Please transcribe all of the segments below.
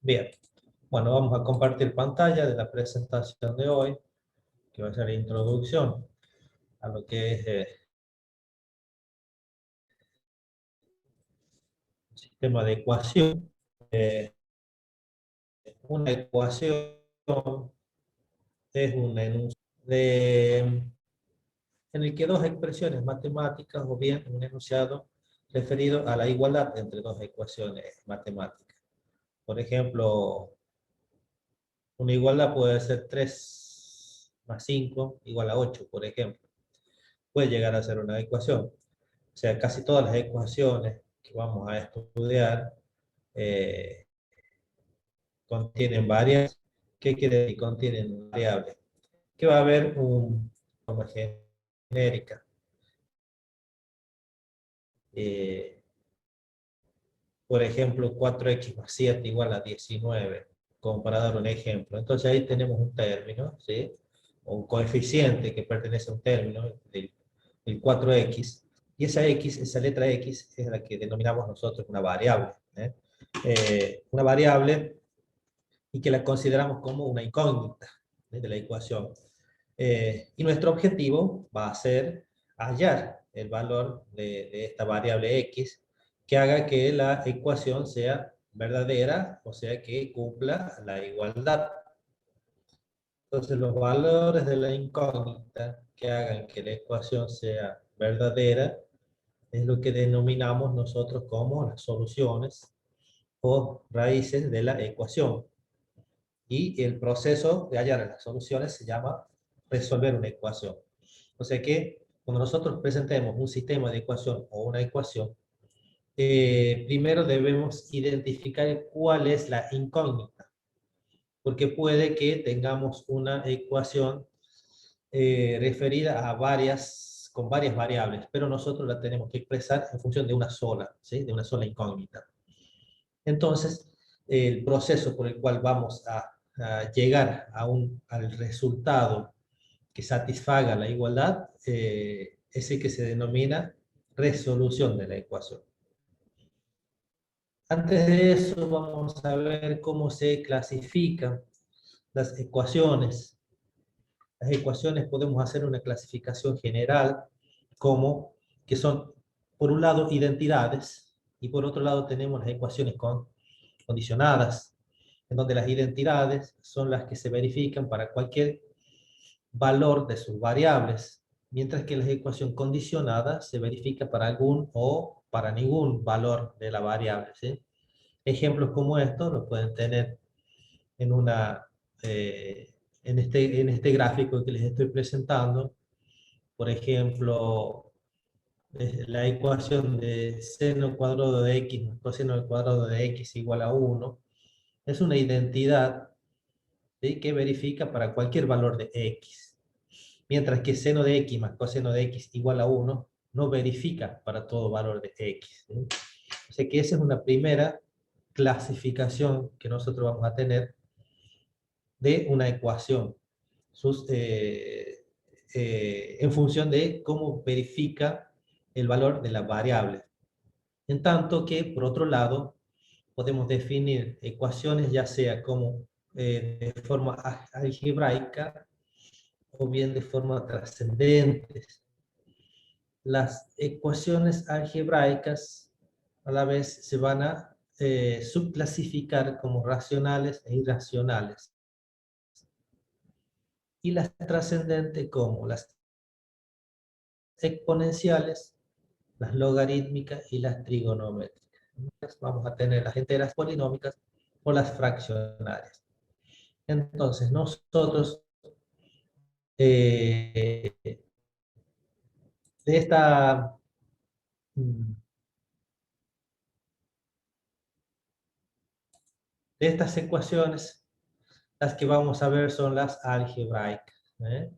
Bien, bueno, vamos a compartir pantalla de la presentación de hoy, que va a ser la introducción a lo que es el sistema de ecuación. Una ecuación es un enunciado en el que dos expresiones matemáticas o bien un enunciado referido a la igualdad entre dos ecuaciones matemáticas. Por ejemplo, una igualdad puede ser 3 más 5 igual a 8, por ejemplo. Puede llegar a ser una ecuación. O sea, casi todas las ecuaciones que vamos a estudiar eh, contienen variables. ¿Qué quiere decir? Contienen variables. Que va a haber una forma genérica. Eh, por ejemplo, 4x más 7 igual a 19, como para dar un ejemplo. Entonces ahí tenemos un término, ¿sí? O un coeficiente que pertenece a un término, el 4x, y esa x, esa letra x, es la que denominamos nosotros una variable. Una variable y que la consideramos como una incógnita de la ecuación. Y nuestro objetivo va a ser hallar el valor de esta variable x que haga que la ecuación sea verdadera, o sea que cumpla la igualdad. Entonces los valores de la incógnita que hagan que la ecuación sea verdadera es lo que denominamos nosotros como las soluciones o raíces de la ecuación. Y el proceso de hallar las soluciones se llama resolver una ecuación. O sea que cuando nosotros presentemos un sistema de ecuación o una ecuación, primero debemos identificar cuál es la incógnita, porque puede que tengamos una ecuación referida a con varias variables, pero nosotros la tenemos que expresar en función de una sola, ¿sí? De una sola incógnita. Entonces, el proceso por el cual vamos a llegar al resultado que satisfaga la igualdad es el que se denomina resolución de la ecuación. Antes de eso, vamos a ver cómo se clasifican las ecuaciones. Las ecuaciones podemos hacer una clasificación general como que son, por un lado, identidades, y por otro lado tenemos las ecuaciones condicionadas, en donde las identidades son las que se verifican para cualquier valor de sus variables, mientras que la ecuación condicionada se verifica para algún o para ningún valor de la variable, ¿sí? Ejemplos como estos los pueden tener en, en este gráfico que les estoy presentando. Por ejemplo, la ecuación de seno cuadrado de x más coseno al cuadrado de x igual a 1 es una identidad, ¿sí? Que verifica para cualquier valor de x. Mientras que seno de x más coseno de x igual a 1 no verifica para todo valor de x, ¿sí? O sea que esa es una primera clasificación que nosotros vamos a tener de una ecuación en función de cómo verifica el valor de la variable. En tanto que, por otro lado, podemos definir ecuaciones ya sea como de forma algebraica o bien de forma trascendente. Las ecuaciones algebraicas a la vez se van a subclasificar como racionales e irracionales. Y las trascendentes como las exponenciales, las logarítmicas y las trigonométricas. Vamos a tener las enteras polinómicas o las fraccionarias. Entonces, nosotros de esta de estas ecuaciones, las que vamos a ver son las algebraicas, ¿eh?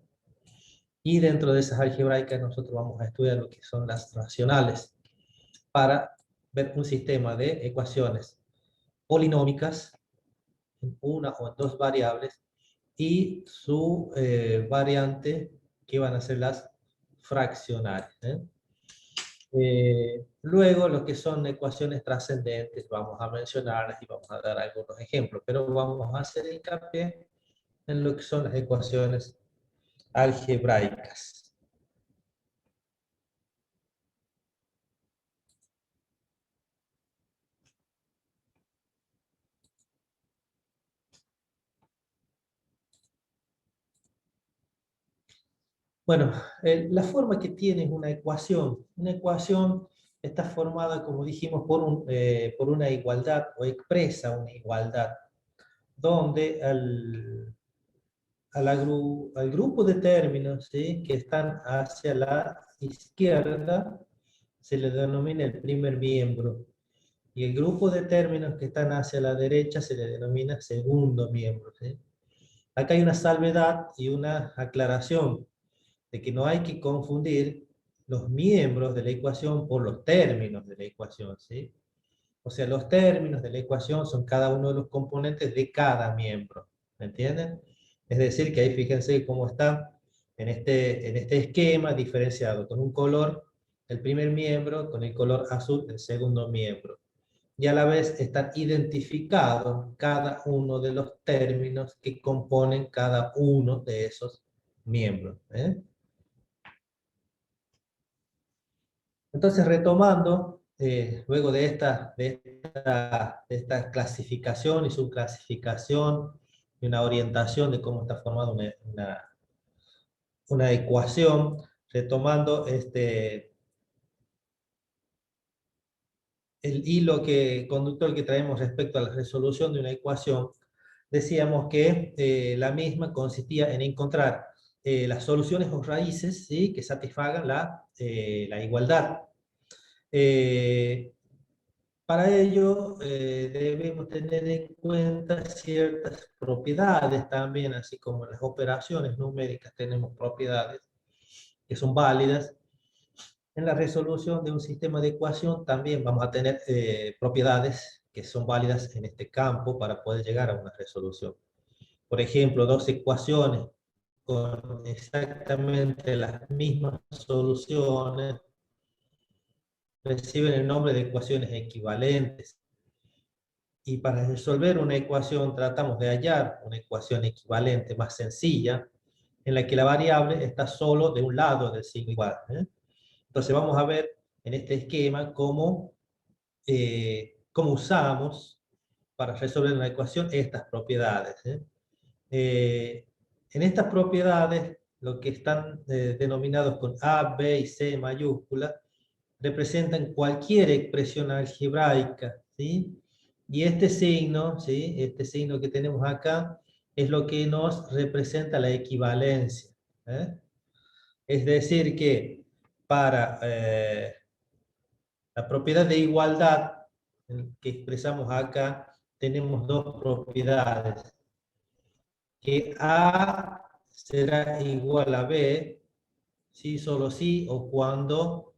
Y dentro de esas algebraicas nosotros vamos a estudiar lo que son las racionales para ver un sistema de ecuaciones polinómicas en una o en dos variables y su variante que van a ser las fraccionarias, ¿eh? Luego, lo que son ecuaciones trascendentes, vamos a mencionarlas y vamos a dar algunos ejemplos, pero vamos a hacer hincapié en lo que son las ecuaciones algebraicas. Bueno, la forma que tiene es una ecuación. Una ecuación está formada, como dijimos, por una igualdad o expresa una igualdad, donde al grupo de términos, ¿sí?, que están hacia la izquierda se le denomina el primer miembro, y el grupo de términos que están hacia la derecha se le denomina segundo miembro, ¿sí? Acá hay una salvedad y una aclaración de que no hay que confundir los miembros de la ecuación por los términos de la ecuación, ¿sí? O sea, los términos de la ecuación son cada uno de los componentes de cada miembro, ¿me entienden? Es decir, que ahí fíjense cómo está en este esquema diferenciado con un color el primer miembro, con el color azul el segundo miembro. Y a la vez están identificados cada uno de los términos que componen cada uno de esos miembros, ¿eh? Entonces, retomando, luego de esta clasificación y subclasificación y una orientación de cómo está formada una ecuación, retomando el hilo conductor que traemos respecto a la resolución de una ecuación, decíamos que la misma consistía en encontrar las soluciones o raíces, ¿sí?, que satisfagan la igualdad. Eh, Para ello, debemos tener en cuenta ciertas propiedades también, así como en las operaciones numéricas tenemos propiedades que son válidas. En la resolución de un sistema de ecuación también vamos a tener propiedades que son válidas en este campo para poder llegar a una resolución. Por ejemplo, dos ecuaciones con exactamente las mismas soluciones reciben el nombre de ecuaciones equivalentes. Y para resolver una ecuación tratamos de hallar una ecuación equivalente más sencilla, en la que la variable está solo de un lado del signo igual, ¿eh? Entonces vamos a ver en este esquema cómo usamos para resolver una ecuación estas propiedades, ¿eh? Eh, en estas propiedades, lo que están denominados con A, B y C mayúscula, representan cualquier expresión algebraica, ¿sí? Y este signo, ¿sí?, este signo que tenemos acá, es lo que nos representa la equivalencia, ¿eh? Es decir que para la propiedad de igualdad que expresamos acá, tenemos dos propiedades, que A será igual a B, si solo si o cuando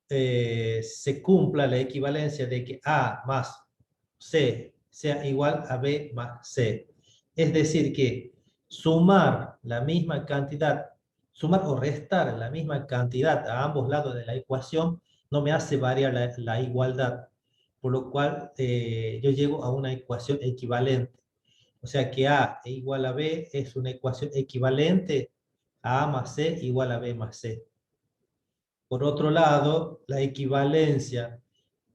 se cumpla la equivalencia de que A más C sea igual a B más C. Es decir, que sumar la misma cantidad, sumar o restar la misma cantidad a ambos lados de la ecuación no me hace variar la igualdad, por lo cual yo llego a una ecuación equivalente. O sea que A e igual a B es una ecuación equivalente a A más C igual a B más C. Por otro lado, la equivalencia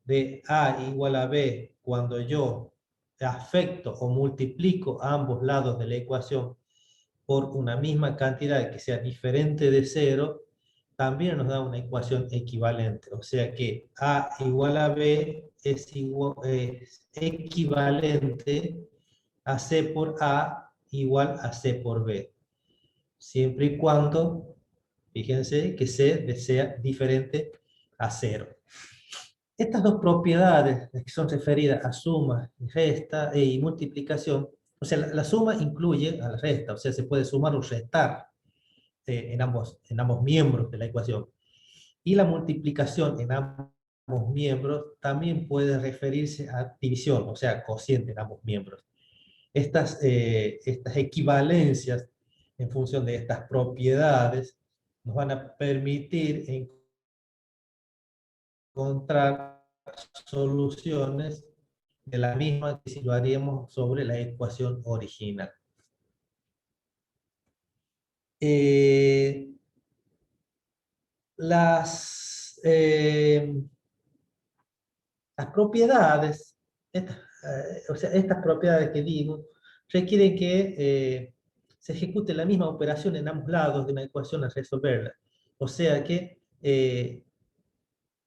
de A igual a B cuando yo afecto o multiplico ambos lados de la ecuación por una misma cantidad que sea diferente de cero, también nos da una ecuación equivalente. O sea que A igual a B es equivalente a C por A igual a C por B, siempre y cuando, fíjense, que C sea diferente a cero. Estas dos propiedades que son referidas a suma, resta y multiplicación, o sea, la suma incluye a la resta, o sea, se puede sumar o restar en ambos miembros de la ecuación. Y la multiplicación en ambos miembros también puede referirse a división, o sea, cociente en ambos miembros. Estas equivalencias en función de estas propiedades nos van a permitir encontrar soluciones de la misma que si lo haríamos sobre la ecuación original. Las propiedades, o sea, estas propiedades que digo, requieren que se ejecute la misma operación en ambos lados de una ecuación al resolverla. O sea que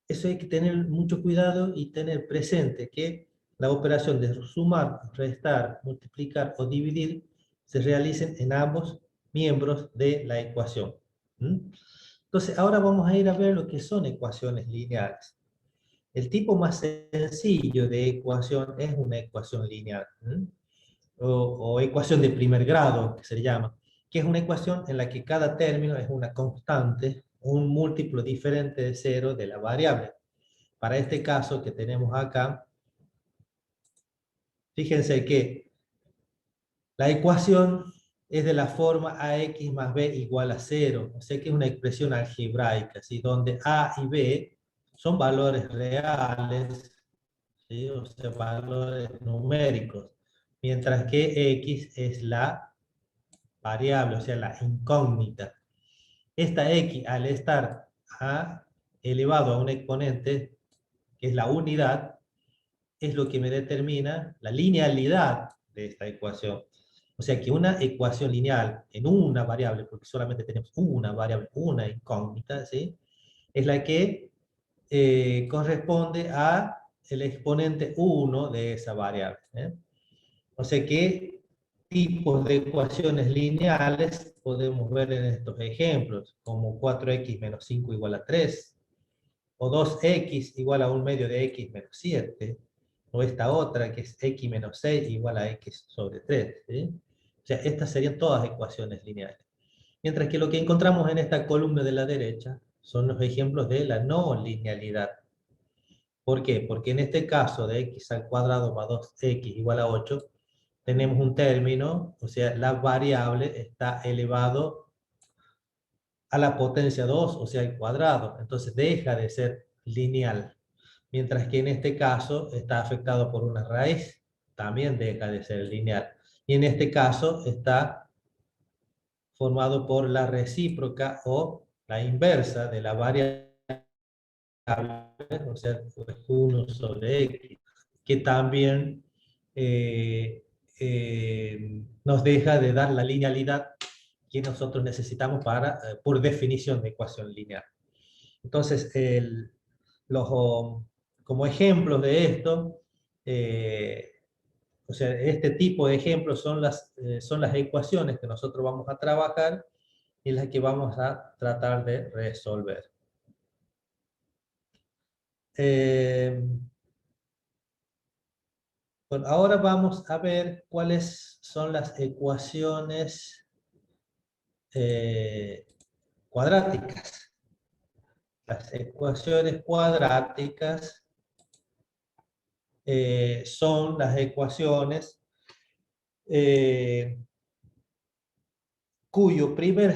eso hay que tener mucho cuidado y tener presente que la operación de sumar, restar, multiplicar o dividir se realicen en ambos miembros de la ecuación. ¿Mm? Entonces, ahora vamos a ir a ver lo que son ecuaciones lineales. El tipo más sencillo de ecuación es una ecuación lineal, o ecuación de primer grado, que se llama, que es una ecuación en la que cada término es una constante, un múltiplo diferente de cero de la variable. Para este caso que tenemos acá, fíjense que la ecuación es de la forma ax más b igual a 0, o sea que es una expresión algebraica, ¿sí? Donde a y b son valores reales, ¿sí? O sea, valores numéricos, mientras que x es la variable, o sea, la incógnita. Esta x, al estar elevado a un exponente, que es la unidad, es lo que me determina la linealidad de esta ecuación. O sea que una ecuación lineal en una variable, porque solamente tenemos una variable, una incógnita, ¿sí? Es la que corresponde a el exponente 1 de esa variable. O sea que tipos de ecuaciones lineales podemos ver en estos ejemplos, como 4x menos 5 igual a 3, o 2x igual a un medio de x menos 7, o esta otra que es x menos 6 igual a x sobre 3. ¿Sí? O sea, estas serían todas ecuaciones lineales. Mientras que lo que encontramos en esta columna de la derecha son los ejemplos de la no linealidad. ¿Por qué? Porque en este caso de x al cuadrado más 2x igual a 8, tenemos un término, o sea, la variable está elevado a la potencia 2, o sea, al cuadrado. Entonces deja de ser lineal. Mientras que en este caso está afectado por una raíz, también deja de ser lineal. Y en este caso está formado por la recíproca o la inversa de la variable, o sea, 1 sobre x, que también nos deja de dar la linealidad que nosotros necesitamos para, por definición de ecuación lineal. Entonces, como ejemplos de esto, o sea, este tipo de ejemplos son las ecuaciones que nosotros vamos a trabajar y las que vamos a tratar de resolver. Bueno, ahora vamos a ver cuáles son las ecuaciones cuadráticas. Las ecuaciones cuadráticas son las ecuaciones cuyo primer,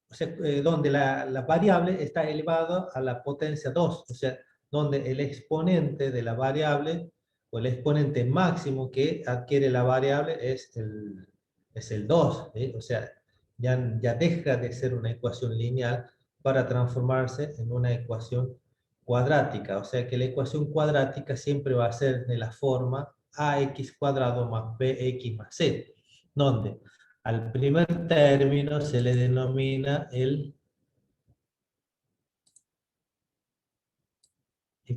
o sea, donde la variable está elevada a la potencia 2, o sea, donde el exponente de la variable o el exponente máximo que adquiere la variable es el 2, ¿sí? O sea, ya deja de ser una ecuación lineal para transformarse en una ecuación cuadrática, o sea que la ecuación cuadrática siempre va a ser de la forma ax cuadrado más bx más c, donde al primer término se le denomina el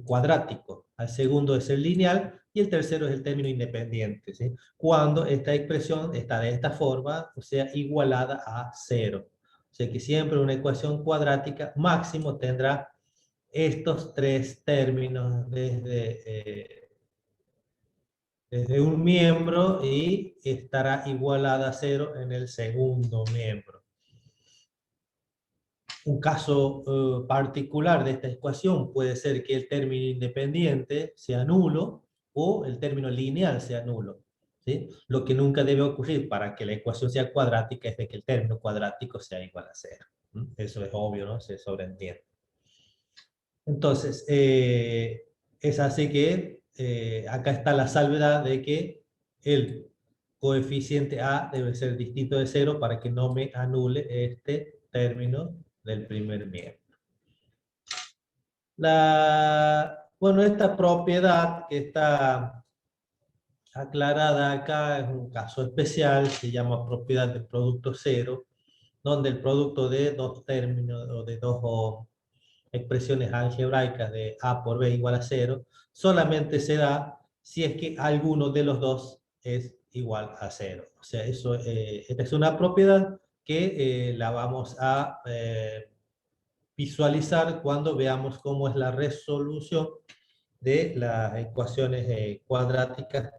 cuadrático, al segundo es el lineal y el tercero es el término independiente, ¿sí? Cuando esta expresión está de esta forma, o sea, igualada a 0. O sea que siempre una ecuación cuadrática máximo tendrá estos tres términos desde un miembro y estará igualada a 0 en el segundo miembro. Un caso particular de esta ecuación puede ser que el término independiente sea nulo o el término lineal sea nulo, ¿sí? Lo que nunca debe ocurrir para que la ecuación sea cuadrática es de que el término cuadrático sea igual a 0. Eso es obvio, ¿no? Se sobreentiende. Entonces, es así que acá está la salvedad de que el coeficiente A debe ser distinto de cero para que no me anule este término del primer miembro. Bueno, esta propiedad que está aclarada acá es un caso especial, se llama propiedad de producto cero, donde el producto de dos términos o de dos expresiones algebraicas de A por B igual a cero, solamente se da si es que alguno de los dos es igual a cero. O sea, esta es una propiedad que la vamos a visualizar cuando veamos cómo es la resolución de las ecuaciones cuadráticas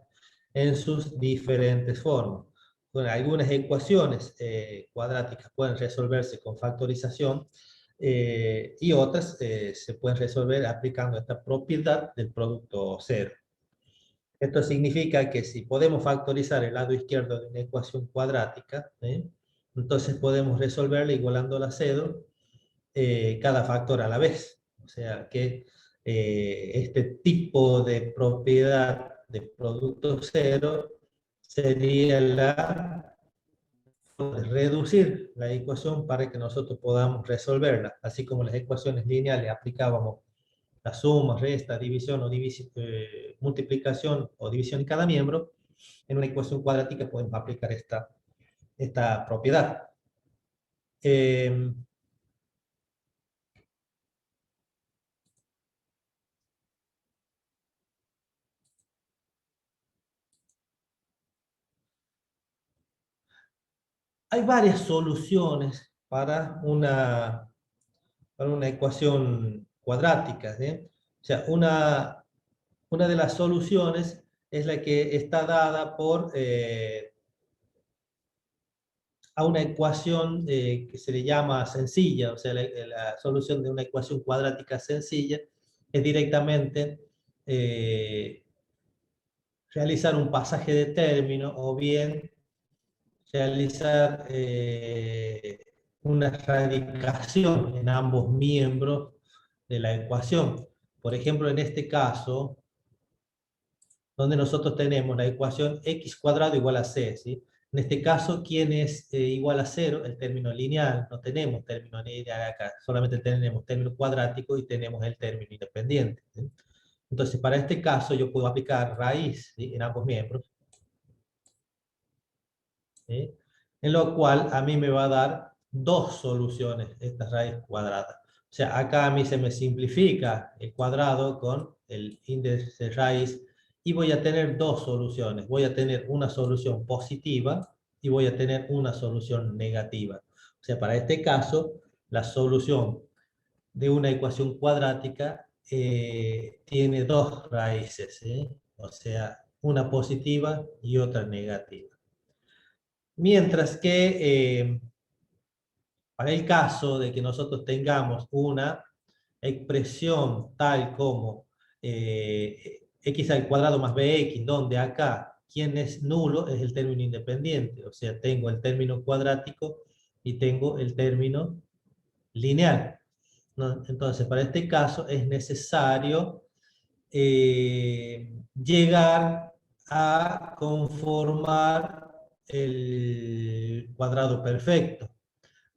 en sus diferentes formas. Bueno, algunas ecuaciones cuadráticas pueden resolverse con factorización y otras se pueden resolver aplicando esta propiedad del producto cero. Esto significa que si podemos factorizar el lado izquierdo de una ecuación cuadrática, entonces podemos resolverla igualándola a cero cada factor a la vez. O sea que este tipo de propiedad de producto cero sería la de reducir la ecuación para que nosotros podamos resolverla, así como las ecuaciones lineales aplicábamos la suma, resta, división o multiplicación o división en cada miembro, en una ecuación cuadrática podemos aplicar esta propiedad. Hay varias soluciones para una ecuación cuadrática, ¿sí? O sea, una de las soluciones es la que está dada a una ecuación que se le llama sencilla, o sea, la solución de una ecuación cuadrática sencilla es directamente realizar un pasaje de término o bien realizar una radicación en ambos miembros de la ecuación. Por ejemplo, en este caso, donde nosotros tenemos la ecuación x cuadrado igual a c, ¿sí? En este caso, ¿quién es igual a 0? El término lineal. No tenemos término lineal acá, solamente tenemos término cuadrático y tenemos el término independiente, ¿sí? Entonces, para este caso, yo puedo aplicar raíz, ¿sí?, en ambos miembros, ¿sí?, en lo cual a mí me va a dar dos soluciones esta raíz cuadrada. O sea, acá a mí se me simplifica el cuadrado con el índice de raíz y voy a tener dos soluciones. Voy a tener una solución positiva y voy a tener una solución negativa. O sea, para este caso, la solución de una ecuación cuadrática tiene dos raíces, ¿sí? O sea, una positiva y otra negativa. Mientras que para el caso de que nosotros tengamos una expresión tal como x al cuadrado más bx, donde acá quien es nulo es el término independiente, o sea, tengo el término cuadrático y tengo el término lineal, ¿no? Entonces, para este caso es necesario llegar a conformar el cuadrado perfecto.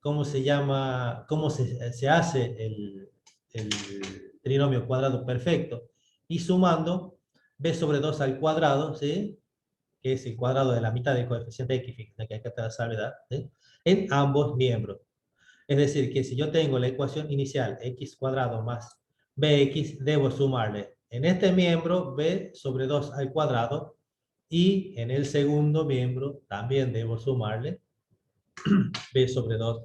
¿Cómo se llama? ¿Cómo se hace el trinomio cuadrado perfecto? Y sumando b sobre 2 al cuadrado, ¿sí?, que es el cuadrado de la mitad del coeficiente x, fíjense que acá está la salvedad, ¿sí?, en ambos miembros. Es decir, que si yo tengo la ecuación inicial x cuadrado más bx, debo sumarle en este miembro b sobre 2 al cuadrado y en el segundo miembro también debo sumarle b sobre 2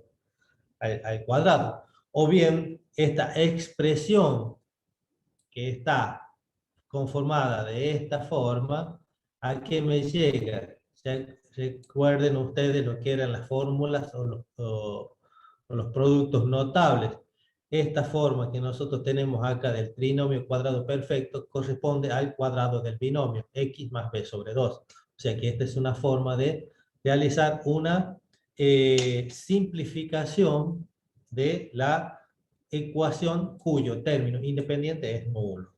al cuadrado. O bien, esta expresión que está conformada de esta forma, ¿a qué me llega? Recuerden ustedes lo que eran las fórmulas o los productos notables. Esta forma que nosotros tenemos acá del trinomio cuadrado perfecto corresponde al cuadrado del binomio, x más b sobre 2. O sea que esta es una forma de realizar una simplificación de la ecuación cuyo término independiente es nulo.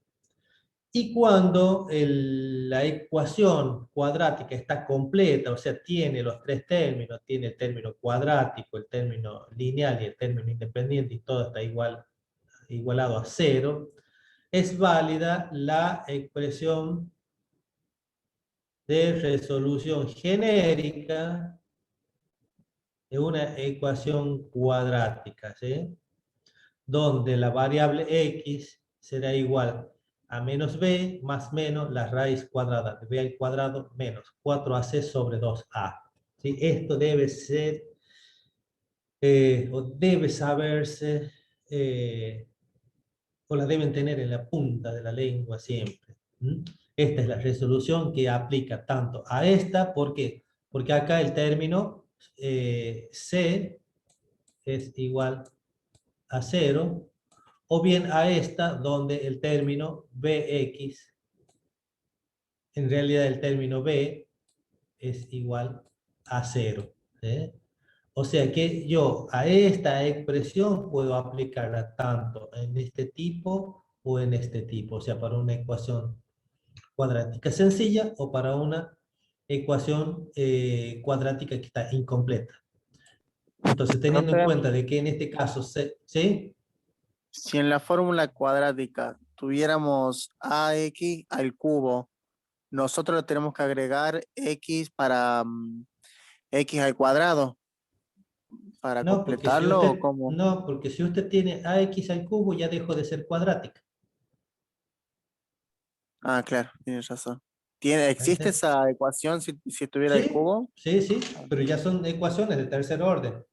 Y cuando la ecuación cuadrática está completa, o sea, tiene los tres términos, tiene el término cuadrático, el término lineal y el término independiente, y todo está igualado a cero, es válida la expresión de resolución genérica de una ecuación cuadrática, ¿sí? Donde la variable x será igual a menos b más menos la raíz cuadrada de b al cuadrado menos 4ac sobre 2a. ¿Sí? Esto debe ser, o debe saberse, o la deben tener en la punta de la lengua siempre. ¿Mm? Esta es la resolución que aplica tanto a esta, ¿por qué? Porque acá el término c es igual a 0, o bien a esta, donde el término bx, en realidad el término b es igual a 0. ¿Sí? O sea que yo a esta expresión puedo aplicarla tanto en este tipo o en este tipo, o sea, para una ecuación cuadrática sencilla o para una ecuación cuadrática que está incompleta. Entonces, teniendo en Profe, cuenta de que en este caso, ¿sí? si en la fórmula cuadrática tuviéramos ax al cubo, nosotros le tenemos que agregar x para x al cuadrado para No, porque si completarlo o usted, cómo. no, porque si usted tiene ax al cubo, ya dejó de ser cuadrática. Ah, claro, tienes razón. ¿Me ¿Existe entiende? esa ecuación si tuviera el Sí, cubo? sí, sí, pero ya son ecuaciones de tercer orden.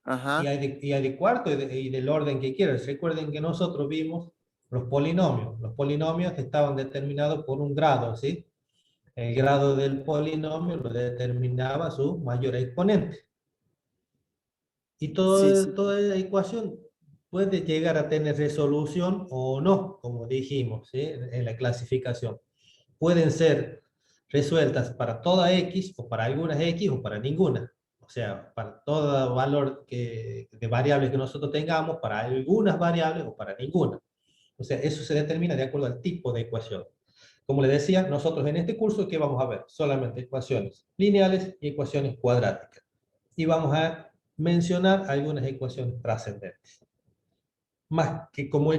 Ajá. Y hay de cuarto y del orden que quieras. Recuerden que nosotros vimos los polinomios. Los polinomios estaban determinados por un grado, ¿sí? El grado del polinomio lo determinaba su mayor exponente. Y Sí, sí. toda ecuación puede llegar a tener resolución o no, como dijimos, ¿sí? En la clasificación. Pueden ser resueltas para toda x o para algunas x o para ninguna. O sea, para todo valor de variables que nosotros tengamos, para algunas variables o para ninguna. O sea, eso se determina de acuerdo al tipo de ecuación. Como le decía, nosotros en este curso, ¿qué vamos a ver? Solamente ecuaciones lineales y ecuaciones cuadráticas. Y vamos a mencionar algunas ecuaciones trascendentes. Más que como,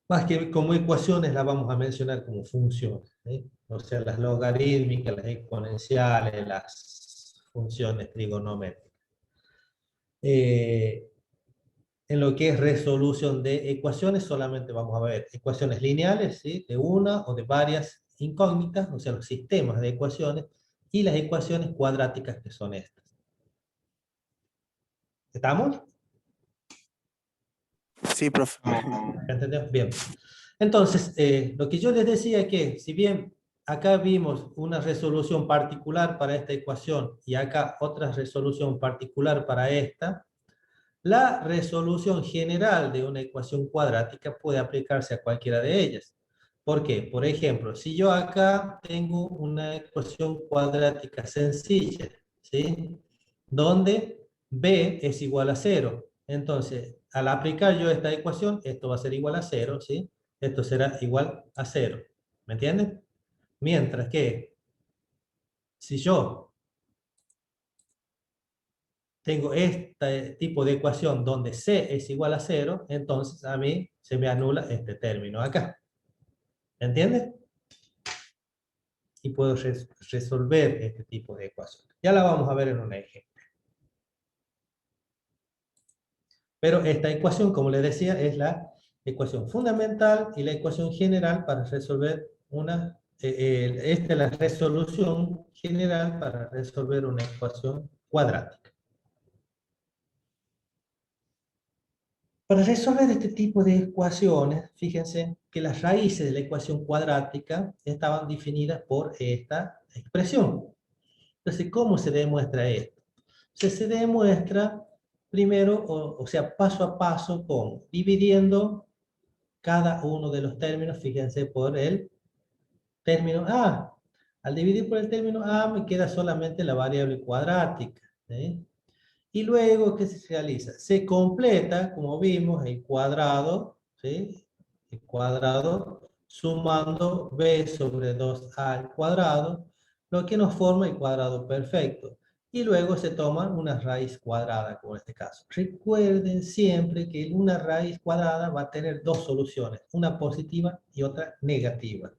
más que como ecuaciones, las vamos a mencionar como funciones. ¿Sí? O sea, las logarítmicas, las exponenciales, las funciones trigonométricas. Eh, en lo que es resolución de ecuaciones, solamente vamos a ver ecuaciones lineales, ¿sí? De una o de varias incógnitas, o sea, los sistemas de ecuaciones, y las ecuaciones cuadráticas que son estas. ¿Estamos? Sí, profe. ¿Entendés? Bien. Entonces, lo que yo les decía es que, si bien acá vimos una resolución particular para esta ecuación y acá otra resolución particular para esta, la resolución general de una ecuación cuadrática puede aplicarse a cualquiera de ellas. ¿Por qué? Por ejemplo, si yo acá tengo una ecuación cuadrática sencilla, ¿sí? Donde b es igual a 0. Entonces, al aplicar yo esta ecuación, esto va a ser igual a 0, ¿sí? Esto será igual a 0. ¿Me entienden? Mientras que, si yo tengo este tipo de ecuación donde c es igual a 0, entonces a mí se me anula este término acá. ¿Entiendes? Y puedo resolver este tipo de ecuación. Ya la vamos a ver en un ejemplo. Pero esta ecuación, como les decía, es la ecuación fundamental y la ecuación general para resolver esta es la resolución general para resolver una ecuación cuadrática. Para resolver este tipo de ecuaciones, fíjense que las raíces de la ecuación cuadrática estaban definidas por esta expresión. Entonces, ¿cómo se demuestra esto? Se demuestra primero, o sea, paso a paso, con dividiendo cada uno de los términos, fíjense, por el término A. Al dividir por el término A me queda solamente la variable cuadrática, ¿sí? Y luego, ¿qué se realiza? Se completa, como vimos, el cuadrado, ¿sí? El cuadrado sumando b sobre 2a al cuadrado, lo que nos forma el cuadrado perfecto. Y luego se toma una raíz cuadrada, como en este caso. Recuerden siempre que una raíz cuadrada va a tener dos soluciones, una positiva y otra negativa.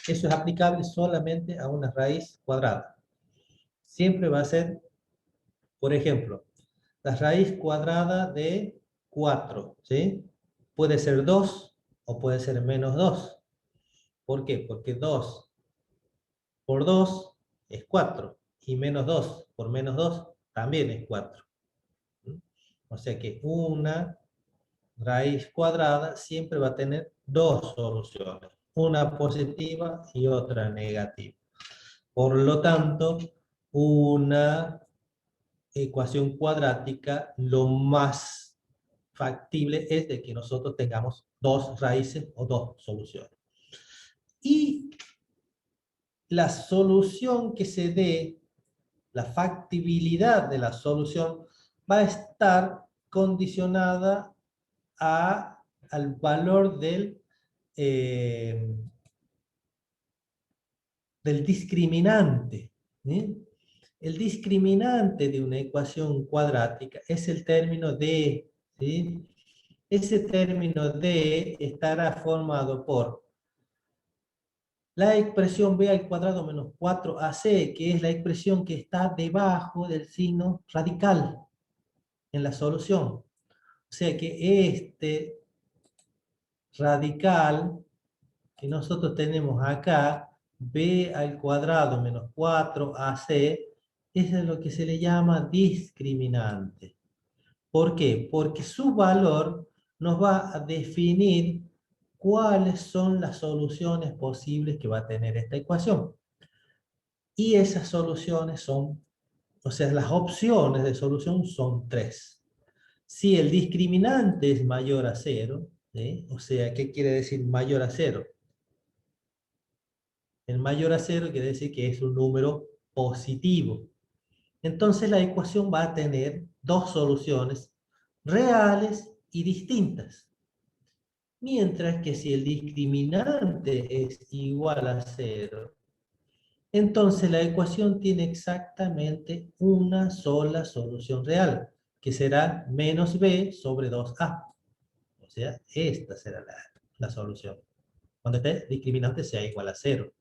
Eso es aplicable solamente a una raíz cuadrada. Siempre va a ser, por ejemplo, la raíz cuadrada de 4, ¿sí? Puede ser 2 o puede ser menos 2. ¿Por qué? Porque 2 por 2 es 4 y menos 2 por menos 2 también es 4. O sea que una raíz cuadrada siempre va a tener dos soluciones, una positiva y otra negativa. Por lo tanto, una ecuación cuadrática, lo más factible es de que nosotros tengamos dos raíces o dos soluciones. Y la solución que se dé, la factibilidad de la solución, va a estar condicionada al valor eh, del discriminante. ¿Sí? El discriminante de una ecuación cuadrática es el término d, ¿sí? Ese término d estará formado por la expresión b al cuadrado menos 4ac, que es la expresión que está debajo del signo radical en la solución. O sea que este radical que nosotros tenemos acá, b al cuadrado menos 4ac, es lo que se le llama discriminante. ¿Por qué? Porque su valor nos va a definir cuáles son las soluciones posibles que va a tener esta ecuación. Y esas soluciones son, o sea, las opciones de solución son tres. Si el discriminante es mayor a 0, ¿sí? O sea, ¿qué quiere decir mayor a 0? El mayor a 0 quiere decir que es un número positivo. Entonces la ecuación va a tener dos soluciones reales y distintas. Mientras que si el discriminante es igual a 0, entonces la ecuación tiene exactamente una sola solución real, que será menos b sobre 2a. O sea, esta será la solución, cuando este discriminante sea igual a 0.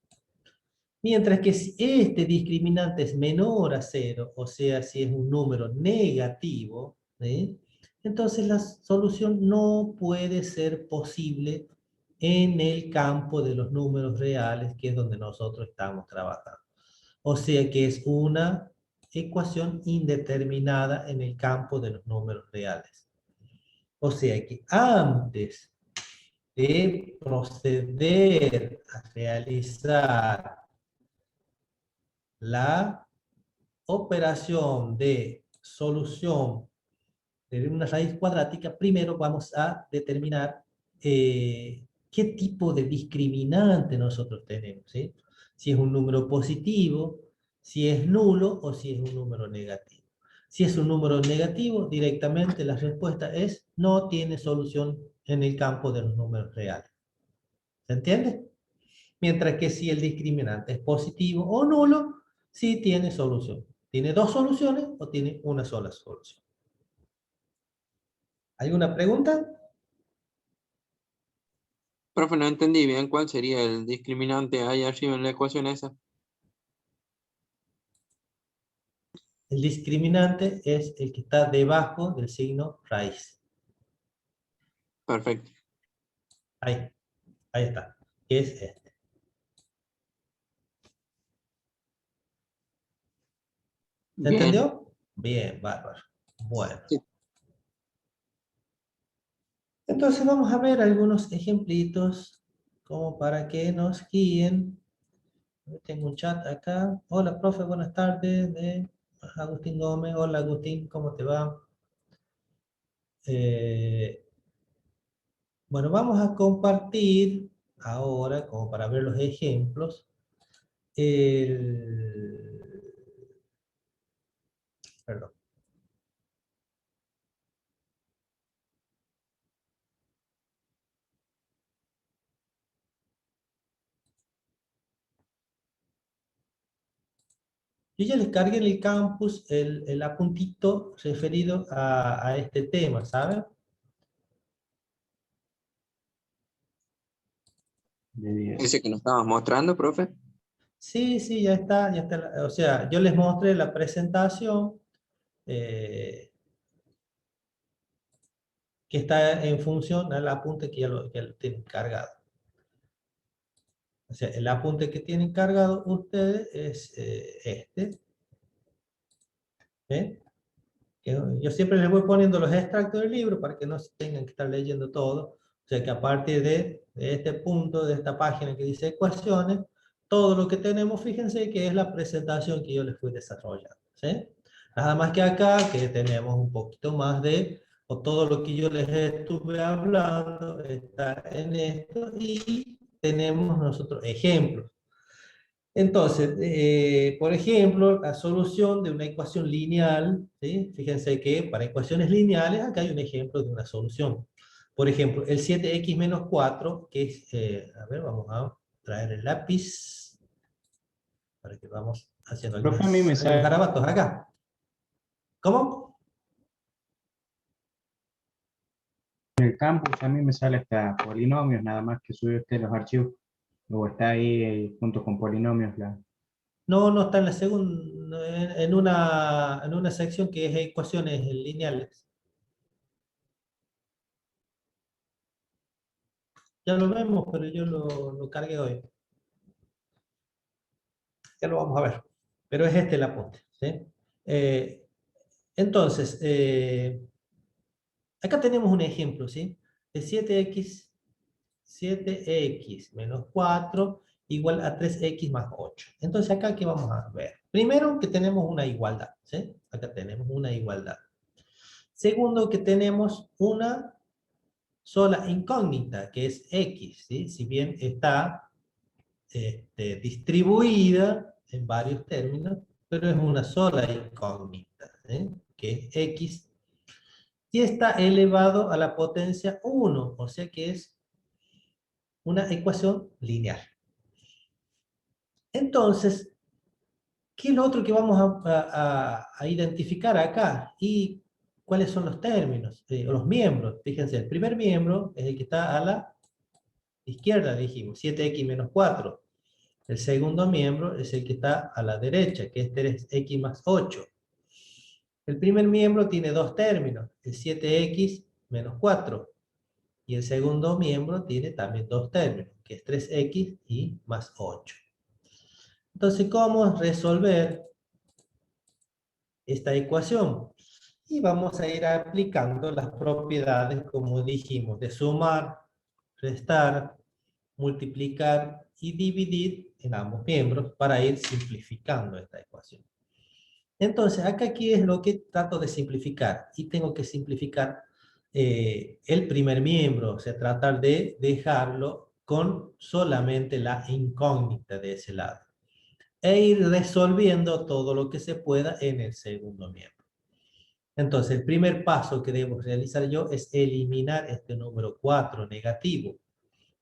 Mientras que si este discriminante es menor a 0, o sea, si es un número negativo, ¿sí? Entonces la solución no puede ser posible en el campo de los números reales, que es donde nosotros estamos trabajando. O sea que es una ecuación indeterminada en el campo de los números reales. O sea que antes de proceder a realizar la operación de solución de una raíz cuadrática, primero vamos a determinar qué tipo de discriminante nosotros tenemos, ¿sí? Si es un número positivo, si es nulo o si es un número negativo. Si es un número negativo, directamente la respuesta es no tiene solución en el campo de los números reales. ¿Se entiende? Mientras que si el discriminante es positivo o nulo, sí tiene solución. ¿Tiene dos soluciones o tiene una sola solución? ¿Alguna pregunta? Profe, no entendí bien cuál sería el discriminante ahí arriba en la ecuación esa. El discriminante es el que está debajo del signo raíz. Perfecto. Ahí, ahí está. ¿Qué es este? ¿Se Bien. entendió? Bien, bárbaro. Bueno. Sí. Entonces vamos a ver algunos ejemplitos como para que nos guíen. Tengo un chat acá. Hola, profe, buenas tardes. De Agustín Gómez. Hola, Agustín, ¿cómo te va? Eh, bueno, vamos a compartir ahora, como para ver los ejemplos, el, perdón, Yo ya les cargué en el campus el apuntito referido a este tema, ¿saben? Ese que nos estabas mostrando, profe. Sí, sí, ya está, ya está. O sea, yo les mostré la presentación que está en función al apunte que lo tienen cargado. O sea, el apunte que tienen cargado ustedes es este. ¿Eh? Yo siempre les voy poniendo los extractos del libro para que no se tengan que estar leyendo todo. O sea que a partir de este punto, de esta página que dice ecuaciones, todo lo que tenemos, fíjense que es la presentación que yo les fui desarrollando. ¿Sí? Nada más que acá, que tenemos un poquito más o todo lo que yo les estuve hablando está en esto, y tenemos nosotros ejemplos. Entonces, por ejemplo, la solución de una ecuación lineal, ¿sí? Fíjense que para ecuaciones lineales, acá hay un ejemplo de una solución. Por ejemplo, el 7x menos 4, que es, a ver, vamos a traer el lápiz, para que vamos haciendo Profe, a mí me algunos sale garabatos acá. ¿Cómo? el campus, a mí me sale hasta polinomios, nada más que sube usted los archivos. O está ahí junto con polinomios. No, no está en la segunda, en una sección que es ecuaciones lineales. Ya lo vemos, pero yo lo cargué hoy. Ya lo vamos a ver. Pero es este el apunte. ¿Sí? Eh, entonces, acá tenemos un ejemplo, ¿sí? De 7x menos 4 igual a 3x más 8. Entonces, acá, ¿qué vamos a ver? Primero, que tenemos una igualdad, ¿sí? Acá tenemos una igualdad. Segundo, que tenemos una sola incógnita, que es x, ¿sí? Si bien está distribuida en varios términos, pero es una sola incógnita, ¿eh? Que es x, y está elevado a la potencia 1, o sea que es una ecuación lineal. Entonces, ¿qué es lo otro que vamos a identificar acá? ¿Y cuáles son los términos, o los miembros? Fíjense, el primer miembro es el que está a la izquierda, dijimos, 7x menos 4. El segundo miembro es el que está a la derecha, que es 3x más 8. El primer miembro tiene dos términos, el 7x menos 4. Y el segundo miembro tiene también dos términos, que es 3x y más 8. Entonces, ¿cómo resolver esta ecuación? Y vamos a ir aplicando las propiedades, como dijimos, de sumar, restar, multiplicar y dividir en ambos miembros para ir simplificando esta ecuación. Entonces, acá aquí es lo que trato de simplificar, y tengo que simplificar el primer miembro, o sea, tratar de dejarlo con solamente la incógnita de ese lado, e ir resolviendo todo lo que se pueda en el segundo miembro. Entonces, el primer paso que debo realizar yo es eliminar este número 4 negativo.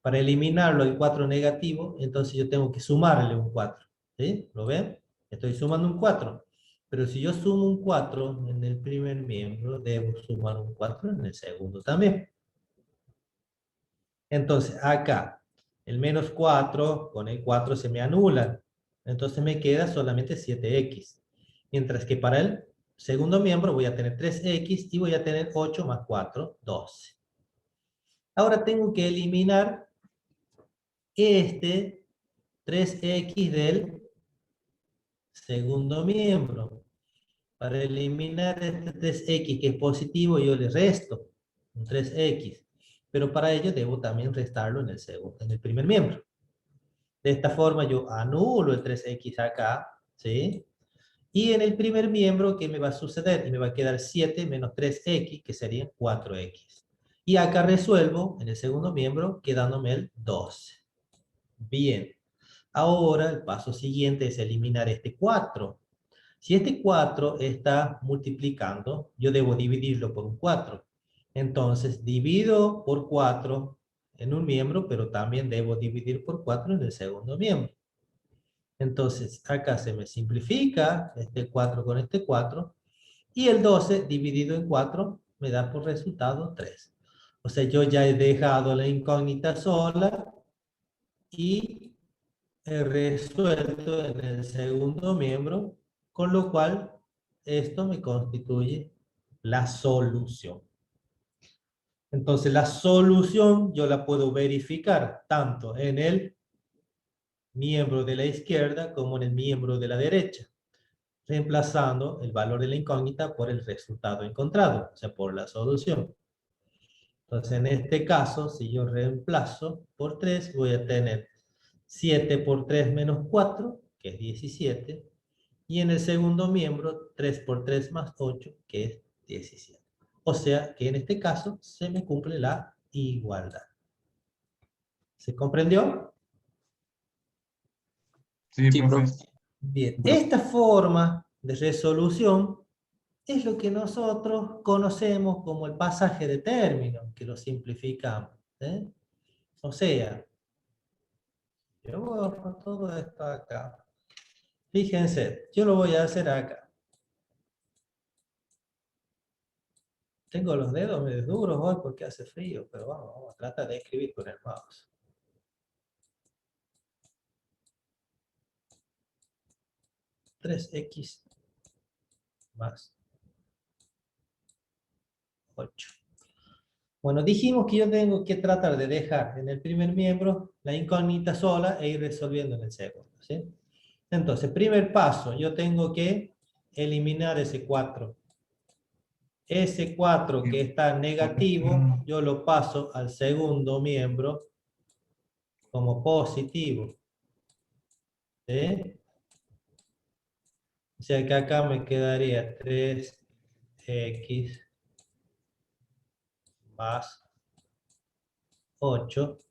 Para eliminarlo, el 4 negativo, entonces yo tengo que sumarle un 4. ¿Sí? ¿Lo ven? Estoy sumando un 4. Pero si yo sumo un 4 en el primer miembro, debo sumar un 4 en el segundo también. Entonces, acá, el menos 4 con el 4 se me anulan. Entonces me queda solamente 7x. Mientras que para el segundo miembro voy a tener 3x y voy a tener 8 más 4, 12. Ahora tengo que eliminar este 3x del segundo miembro. Para eliminar este 3x que es positivo, yo le resto un 3x. Pero para ello debo también restarlo en el primer miembro. De esta forma yo anulo el 3x acá, ¿sí? Y en el primer miembro, ¿qué me va a suceder? Y me va a quedar 7 menos 3x, que serían 4x. Y acá resuelvo en el segundo miembro, quedándome el 12. Bien. Ahora el paso siguiente es eliminar este 4. Si este 4 está multiplicando, yo debo dividirlo por un 4. Entonces, divido por 4 en un miembro, pero también debo dividir por 4 en el segundo miembro. Entonces, acá se me simplifica este 4 con este 4, y el 12 dividido en 4 me da por resultado 3. O sea, yo ya he dejado la incógnita sola y he resuelto en el segundo miembro, con lo cual esto me constituye la solución. Entonces, la solución yo la puedo verificar tanto en el miembro de la izquierda como en el miembro de la derecha, reemplazando el valor de la incógnita por el resultado encontrado, o sea, por la solución. Entonces, en este caso, si yo reemplazo por 3, voy a tener 7 por 3 menos 4, que es 17, y en el segundo miembro, 3 por 3 más 8, que es 17. O sea, que en este caso se me cumple la igualdad. ¿Se comprendió? Sí, Sí, profe. profe. Bien, esta forma de resolución es lo que nosotros conocemos como el pasaje de términos, que lo simplificamos. ¿Eh? O sea, yo borro todo esto acá. Fíjense, yo lo voy a hacer acá. Tengo los dedos medio duros hoy porque hace frío, pero vamos a tratar de escribir con el mouse. 3x más 8. Bueno, dijimos que yo tengo que tratar de dejar en el primer miembro la incógnita sola e ir resolviendo en el segundo, ¿sí? Entonces, primer paso, yo tengo que eliminar ese 4. Ese 4 que está negativo, yo lo paso al segundo miembro como positivo. ¿Sí? O sea que acá me quedaría 3x más 8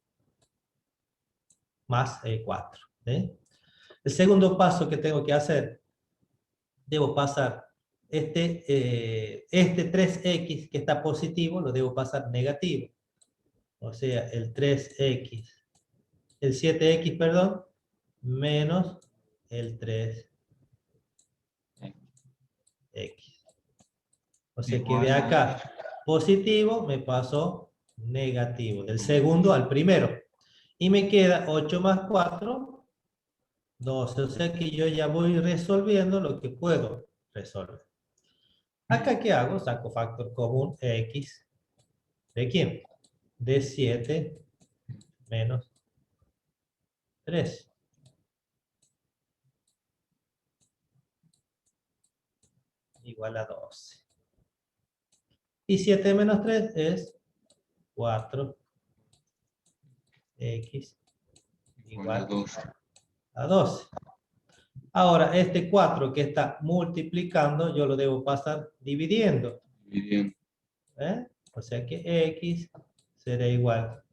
más 4. ¿Sí? El segundo paso que tengo que hacer, debo pasar este 3x que está positivo, lo debo pasar negativo. O sea, el 3x, el 7x, perdón, menos el 3x. O sea que de acá positivo me paso negativo, del segundo al primero. Y me queda 8 más 4, 12. O sea que yo ya voy resolviendo lo que puedo resolver. Acá, ¿qué hago? Saco factor común x. ¿De quién? De 7 menos 3. Igual a 12. Y 7 menos 3 es 4x igual a 12. Ahora, este 4 que está multiplicando, yo lo debo pasar dividiendo. ¿Eh? O sea que x será igual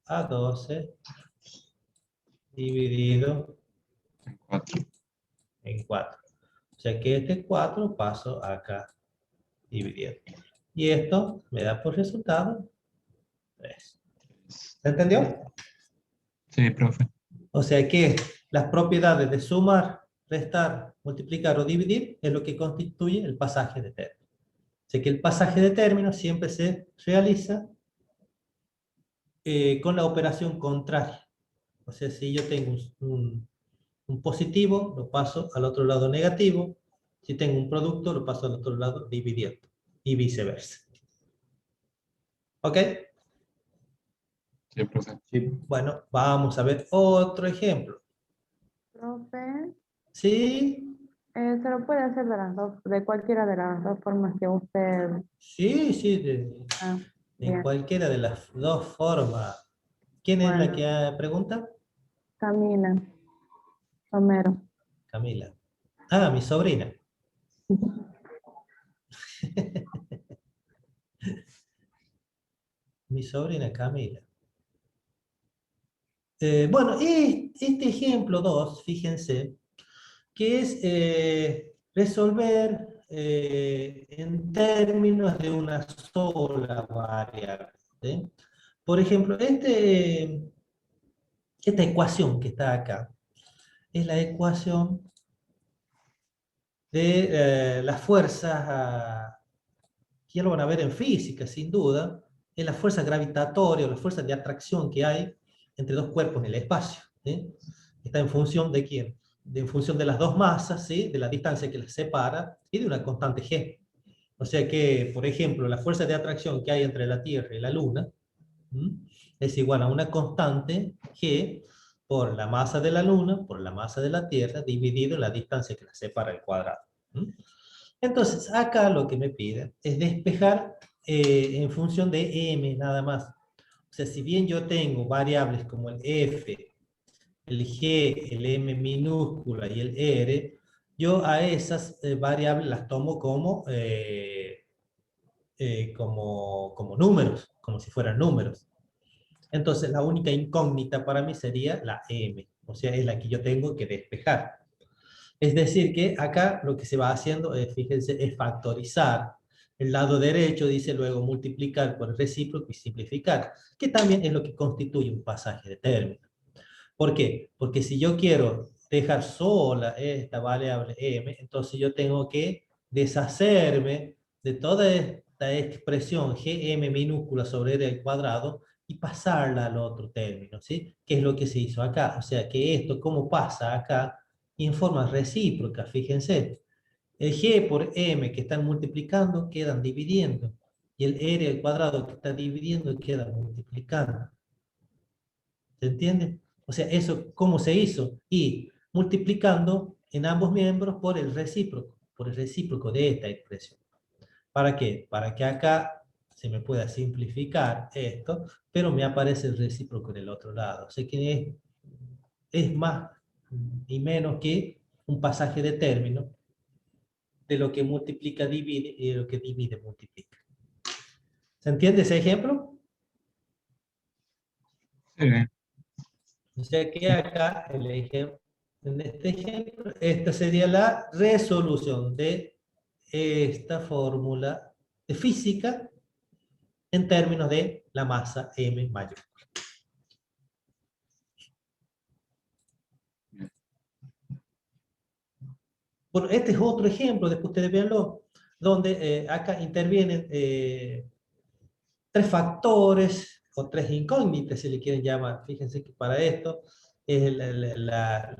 a 12 dividido en 4. O sea que este 4 paso acá dividiendo. Y esto me da por resultado 3. ¿Se entendió? Sí, profe. O sea que las propiedades de sumar, restar, multiplicar o dividir es lo que constituye el pasaje de términos. O sea que el pasaje de términos siempre se realiza con la operación contraria. O sea, si yo tengo un positivo, lo paso al otro lado negativo. Si tengo un producto, lo paso al otro lado dividiendo. Y viceversa. ¿Ok? Sí, profe. Sí. Bueno, vamos a ver otro ejemplo. Profe, ¿Sí? se lo puede hacer de cualquiera de las dos formas que usted... Sí, sí, Ah, en bien. cualquiera de las dos formas. ¿Quién es la Bueno. que pregunta? Camila Romero. Camila. Ah, mi sobrina. Mi sobrina Camila. Bueno, este ejemplo 2, fíjense, que es resolver en términos de una sola variable. ¿Sí? Por ejemplo, esta ecuación que está acá, es la ecuación de las fuerzas, que ya lo van a ver en física, sin duda, es la fuerza gravitatoria o la fuerza de atracción que hay entre dos cuerpos en el espacio. ¿Sí? Está en función de quién, en función de las dos masas, ¿sí? De la distancia que las separa y de una constante G. O sea que, por ejemplo, la fuerza de atracción que hay entre la Tierra y la Luna, ¿m?, es igual a una constante G por la masa de la Luna, por la masa de la Tierra, dividido en la distancia que la separa al cuadrado. ¿M? Entonces, acá lo que me pide es despejar en función de m nada más. O sea, si bien yo tengo variables como el f, el g, el m minúscula y el r, yo a esas variables las tomo como números, como si fueran números. Entonces, la única incógnita para mí sería la m, o sea, es la que yo tengo que despejar. Es decir, que acá lo que se va haciendo, fíjense, es factorizar. El lado derecho dice luego multiplicar por el recíproco y simplificar, que también es lo que constituye un pasaje de término. ¿Por qué? Porque si yo quiero dejar sola esta variable m, entonces yo tengo que deshacerme de toda esta expresión gm minúscula sobre r al cuadrado y pasarla al otro término, ¿sí? ¿Qué es lo que se hizo acá? O sea, que esto, ¿cómo pasa acá? Y en forma recíproca, fíjense. El g por m que están multiplicando quedan dividiendo. Y el r al cuadrado que está dividiendo queda multiplicando. ¿Se entiende? O sea, eso, ¿cómo se hizo? Y multiplicando en ambos miembros por el recíproco de esta expresión. ¿Para qué? Para que acá se me pueda simplificar esto, pero me aparece el recíproco del otro lado. O sea que es más y menos que un pasaje de término de lo que multiplica divide y de lo que divide multiplica. ¿Se entiende ese ejemplo? Sí, O sea que acá, en este ejemplo, esta sería la resolución de esta fórmula de física en términos de la masa m mayor. Bueno, este es otro ejemplo, después ustedes véanlo, donde acá intervienen tres factores o tres incógnitas, si le quieren llamar. Fíjense que para esto es la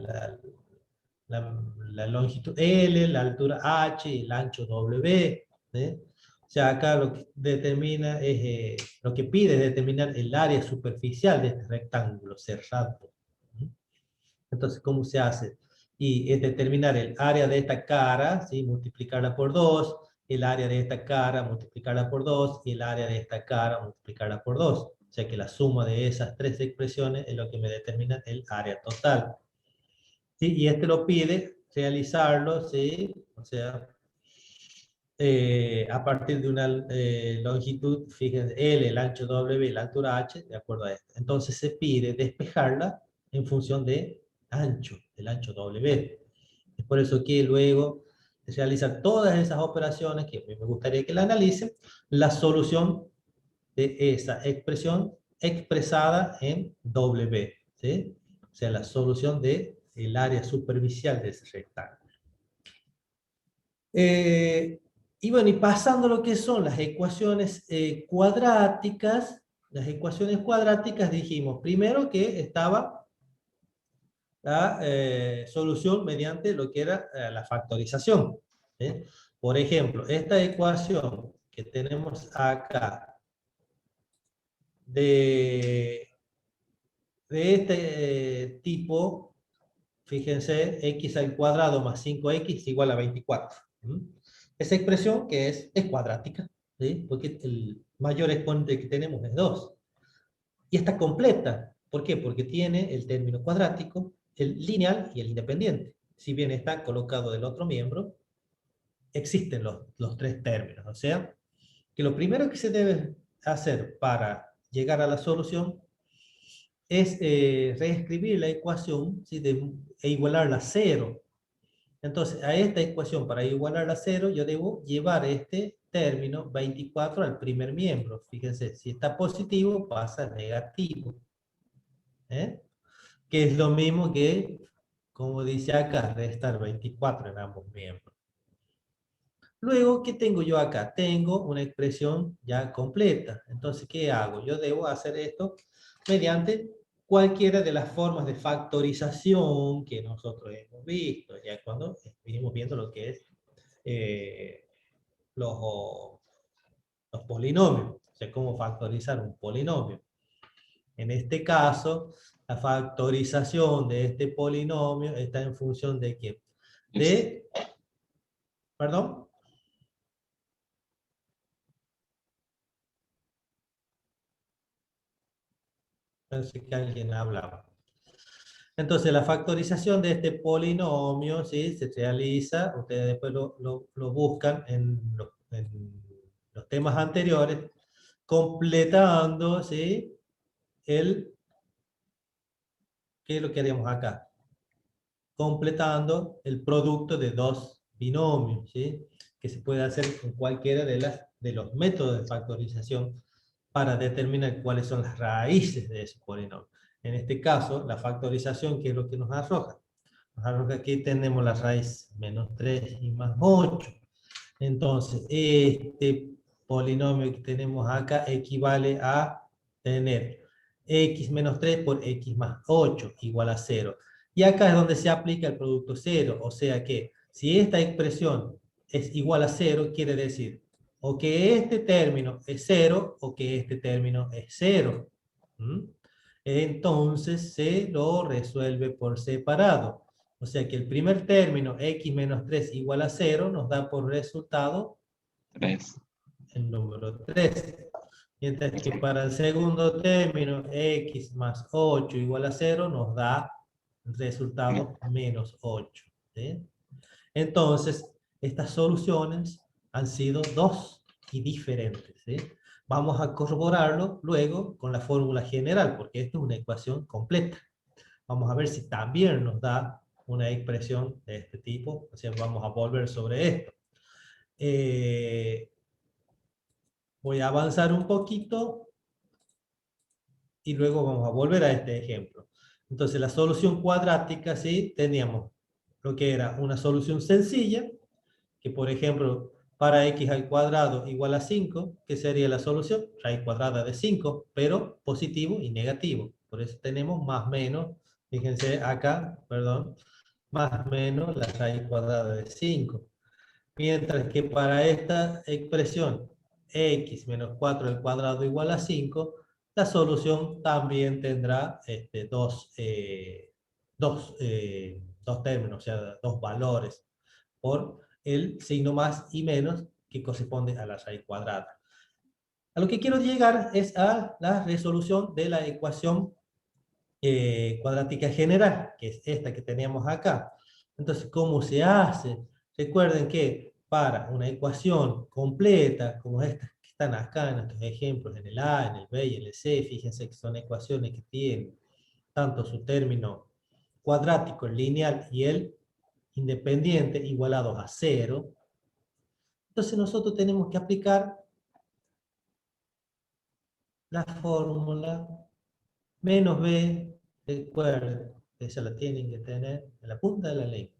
longitud L, la altura H y el ancho W. ¿Sí? O sea, acá lo que determina es, lo que pide es determinar el área superficial de este rectángulo cerrado. ¿Sí? Entonces, ¿cómo se hace? Y es determinar el área de esta cara, ¿sí? Multiplicarla por 2, el área de esta cara, multiplicarla por 2, y el área de esta cara, multiplicarla por 2. O sea que la suma de esas tres expresiones es lo que me determina el área total. ¿Sí? Y este lo pide realizarlo, ¿sí? O sea, a partir de una longitud, fíjense, L, el ancho W, la altura H, de acuerdo a esto. Entonces se pide despejarla en función de ancho, del ancho W. Es por eso que luego de realizar todas esas operaciones, que me gustaría que la analicen, la solución de esa expresión expresada en W, ¿sí? O sea, la solución del área superficial de ese rectángulo. Y bueno, y pasando lo que son las ecuaciones cuadráticas, dijimos primero que estaba la solución mediante lo que era la factorización. ¿Sí? Por ejemplo, esta ecuación que tenemos acá de este tipo, fíjense, x al cuadrado más 5x igual a 24. ¿Mm? Esa expresión que es cuadrática, ¿sí? Porque el mayor exponente que tenemos es 2. Y está completa. ¿Por qué? Porque tiene el término cuadrático, el lineal y el independiente. Si bien está colocado del otro miembro, existen los tres términos. O sea, que lo primero que se debe hacer para llegar a la solución es reescribir la ecuación, ¿sí? E igualarla a 0. Entonces, a esta ecuación, para igualarla a 0, yo debo llevar este término 24 al primer miembro. Fíjense, si está positivo, pasa a negativo. ¿Eh? Que es lo mismo que como dice acá, restar 24 en ambos miembros. Luego, ¿qué tengo yo acá? Tengo una expresión ya completa. Entonces, ¿qué hago? Yo debo hacer esto mediante cualquiera de las formas de factorización que nosotros hemos visto, ya cuando venimos viendo lo que es los polinomios, o sea, cómo factorizar un polinomio. En este caso, la factorización de este polinomio está en función de qué? De, perdón. Pensé que alguien hablaba. Entonces, la factorización de este polinomio, ¿sí? Se realiza, ustedes después lo buscan en los temas anteriores, completando, ¿sí? ¿Qué es lo que haríamos acá? Completando el producto de dos binomios, ¿sí? Que se puede hacer con cualquiera de los métodos de factorización para determinar cuáles son las raíces de ese polinomio. En este caso, la factorización, ¿qué es lo que nos arroja? Nos arroja que aquí tenemos la raíz menos 3 y más 8. Entonces, este polinomio que tenemos acá equivale a tener x menos 3 por x más 8 igual a 0. Y acá es donde se aplica el producto 0. O sea que si esta expresión es igual a 0, quiere decir o que este término es 0 o que este término es 0. Entonces se lo resuelve por separado. O sea que el primer término, x menos 3 igual a 0, nos da por resultado 3. el número 3. Mientras que para el segundo término, x más 8 igual a 0, nos da el resultado menos 8. ¿Sí? Entonces, estas soluciones han sido dos y diferentes. ¿Sí? Vamos a corroborarlo luego con la fórmula general, porque esto es una ecuación completa. Vamos a ver si también nos da una expresión de este tipo. O sea, vamos a volver sobre esto. Voy a avanzar un poquito y luego vamos a volver a este ejemplo. Entonces, la solución cuadrática, ¿sí? Teníamos lo que era una solución sencilla, que por ejemplo, para x al cuadrado igual a 5, ¿qué sería la solución? Raíz cuadrada de 5, pero positivo y negativo. Por eso tenemos más menos, fíjense acá, perdón, más menos la raíz cuadrada de 5. Mientras que para esta expresión, x menos 4 al cuadrado igual a 5, la solución también tendrá dos términos, o sea, dos valores, por el signo más y menos que corresponde a la raíz cuadrada. A lo que quiero llegar es a la resolución de la ecuación cuadrática general, que es esta que teníamos acá. Entonces, ¿cómo se hace? Recuerden que para una ecuación completa, como estas que están acá en estos ejemplos, en el A, en el B y en el C, fíjense que son ecuaciones que tienen tanto su término cuadrático, el lineal, y el independiente igualados a 0. Entonces nosotros tenemos que aplicar la fórmula menos b, recuerden, esa la tienen que tener en la punta de la lengua.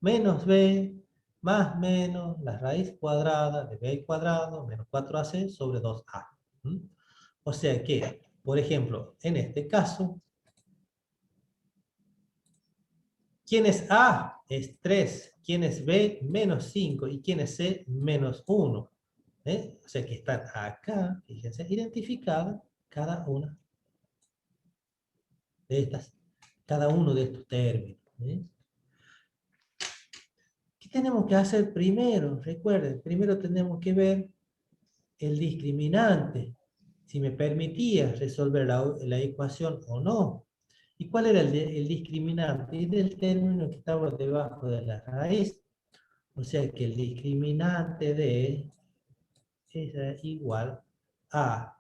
Menos b más menos la raíz cuadrada de b al cuadrado menos 4ac sobre 2a. O sea que, por ejemplo, en este caso, ¿quién es a? Es 3. ¿Quién es b? Menos 5. ¿Y quién es c? Menos 1. O sea que están acá, fíjense, identificadas cada una de estas, cada uno de estos términos. ¿Qué tenemos que hacer primero? Recuerden, primero tenemos que ver el discriminante, si me permitía resolver la ecuación o no. ¿Y cuál era el discriminante? Es del término que estaba debajo de la raíz. O sea que el discriminante de es igual a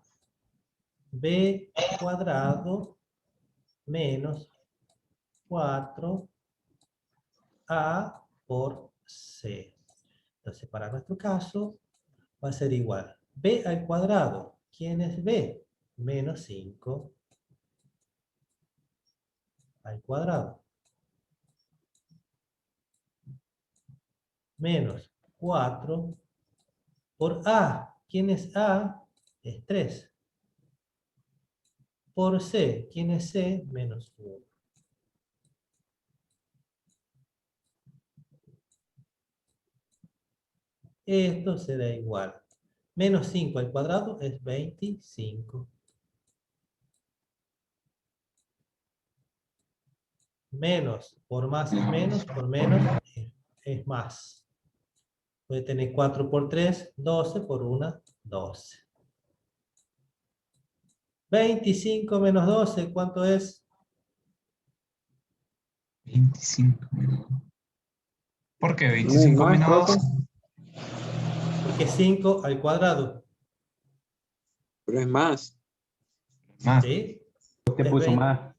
b cuadrado menos 4a por c. Entonces, para nuestro caso, va a ser igual b al cuadrado. ¿Quién es b? Menos 5 al cuadrado. menos 4 por A. ¿Quién es A? Es 3. Por C. ¿Quién es C? Menos 1. Esto será igual. Menos 5 al cuadrado es 25. Menos por más es menos, por menos es más. Puede tener 4 por 3, 12, por 1, 12. 25 menos 12, ¿cuánto es? 25 menos. ¿Por qué ¿No es 25 más, menos profe? 2? Porque es 5 al cuadrado. Pero es más. Más. ¿Sí? Usted Es puso 20, más.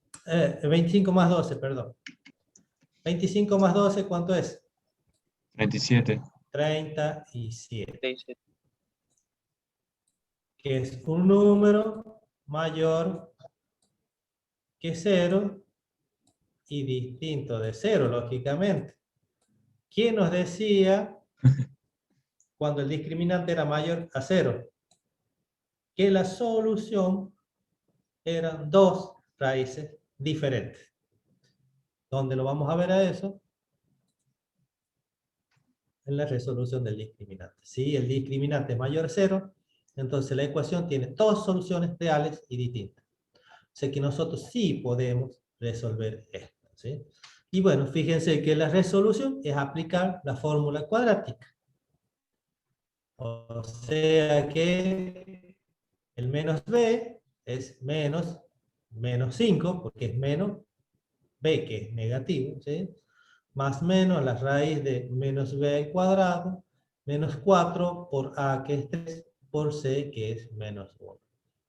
25 más 12, perdón. 25 más 12, ¿cuánto es? 37. 37. Que es un número mayor que 0 y distinto de 0, lógicamente. ¿Quién nos decía cuando el discriminante era mayor a 0? Que la solución eran dos raíces diferentes. ¿Dónde lo vamos a ver a eso? En la resolución del discriminante. Si el discriminante es mayor a 0, entonces la ecuación tiene dos soluciones reales y distintas. O sea que nosotros sí podemos resolver esto, ¿sí? Y bueno, fíjense que la resolución es aplicar la fórmula cuadrática. O sea que el menos b es menos 5, porque es menos b, que es negativo, ¿sí? Más menos la raíz de menos b al cuadrado, menos 4 por a, que es 3, por c, que es menos 1.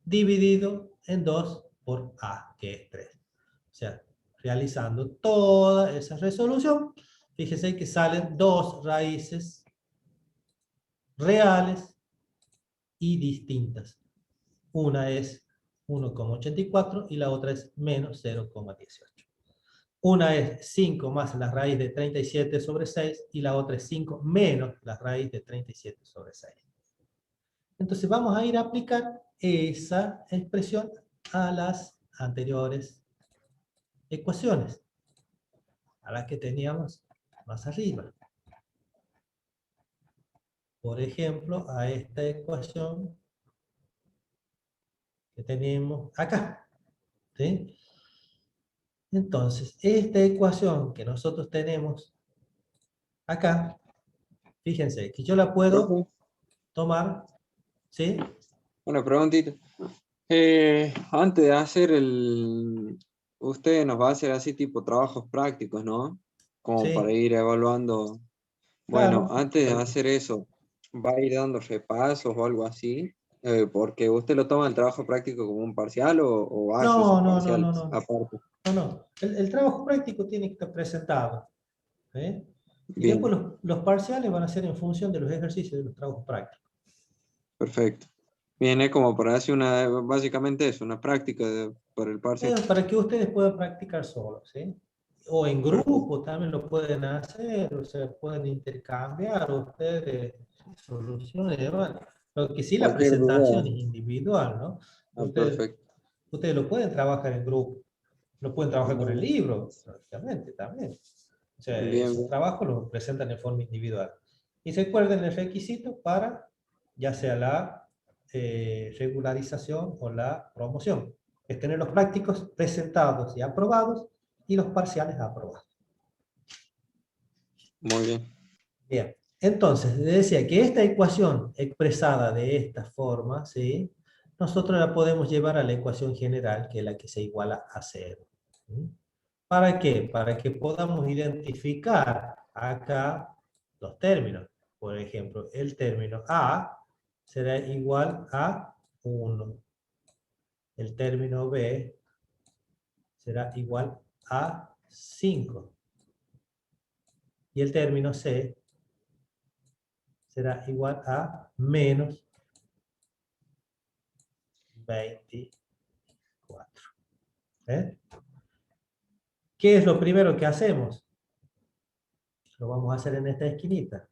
Dividido en 2 por a, que es 3. O sea, realizando toda esa resolución, fíjese que salen dos raíces reales y distintas. Una es 1,84 y la otra es menos 0,18. Una es 5 más la raíz de 37 sobre 6 y la otra es 5 menos la raíz de 37 sobre 6. Entonces vamos a ir a aplicar esa expresión a las anteriores ecuaciones, a las que teníamos más arriba. Por ejemplo, a esta ecuación que tenemos acá, ¿sí? Entonces, esta ecuación que nosotros tenemos acá, fíjense que yo la puedo Profe, tomar, ¿sí? una preguntita. Antes de hacer usted nos va a hacer así tipo trabajos prácticos, ¿no? Como para Sí, ir evaluando. Bueno, claro. antes de hacer eso, ¿va a ir dando repasos o algo así? Porque usted lo toma el trabajo práctico como un parcial o hace No, esos no, no, no, parciales no. aparte. No, no. El trabajo práctico tiene que estar presentado, ¿sí? Y después Bien, los parciales van a ser en función de los ejercicios de los trabajos prácticos. perfecto. Viene como para hacer básicamente eso, una práctica para el parcial. Para que ustedes puedan practicar solos, ¿sí? O en Perfecto. grupo también lo pueden hacer, o se pueden intercambiar, ustedes soluciones y demás. Lo que sí, la Cualquier presentación duda. es individual, ¿no? Ah, Ustedes, perfecto. ustedes lo pueden trabajar en grupo, lo pueden trabajar con el Muy libro, lógicamente, también. O sea, bien, esos bien. trabajos los presentan en forma individual. Y se recuerden el requisito para, ya sea la regularización o la promoción, es tener los prácticos presentados y aprobados y los parciales aprobados. Muy bien. Bien, entonces, les decía que esta ecuación expresada de esta forma, ¿sí? Nosotros la podemos llevar a la ecuación general, que es la que se iguala a 0. ¿Sí? ¿Para qué? Para que podamos identificar acá los términos. Por ejemplo, el término A será igual a 1. El término B será igual a 5. Y el término C será igual a menos 24. ¿Eh? ¿Qué es lo primero que hacemos? Lo vamos a hacer en esta esquinita.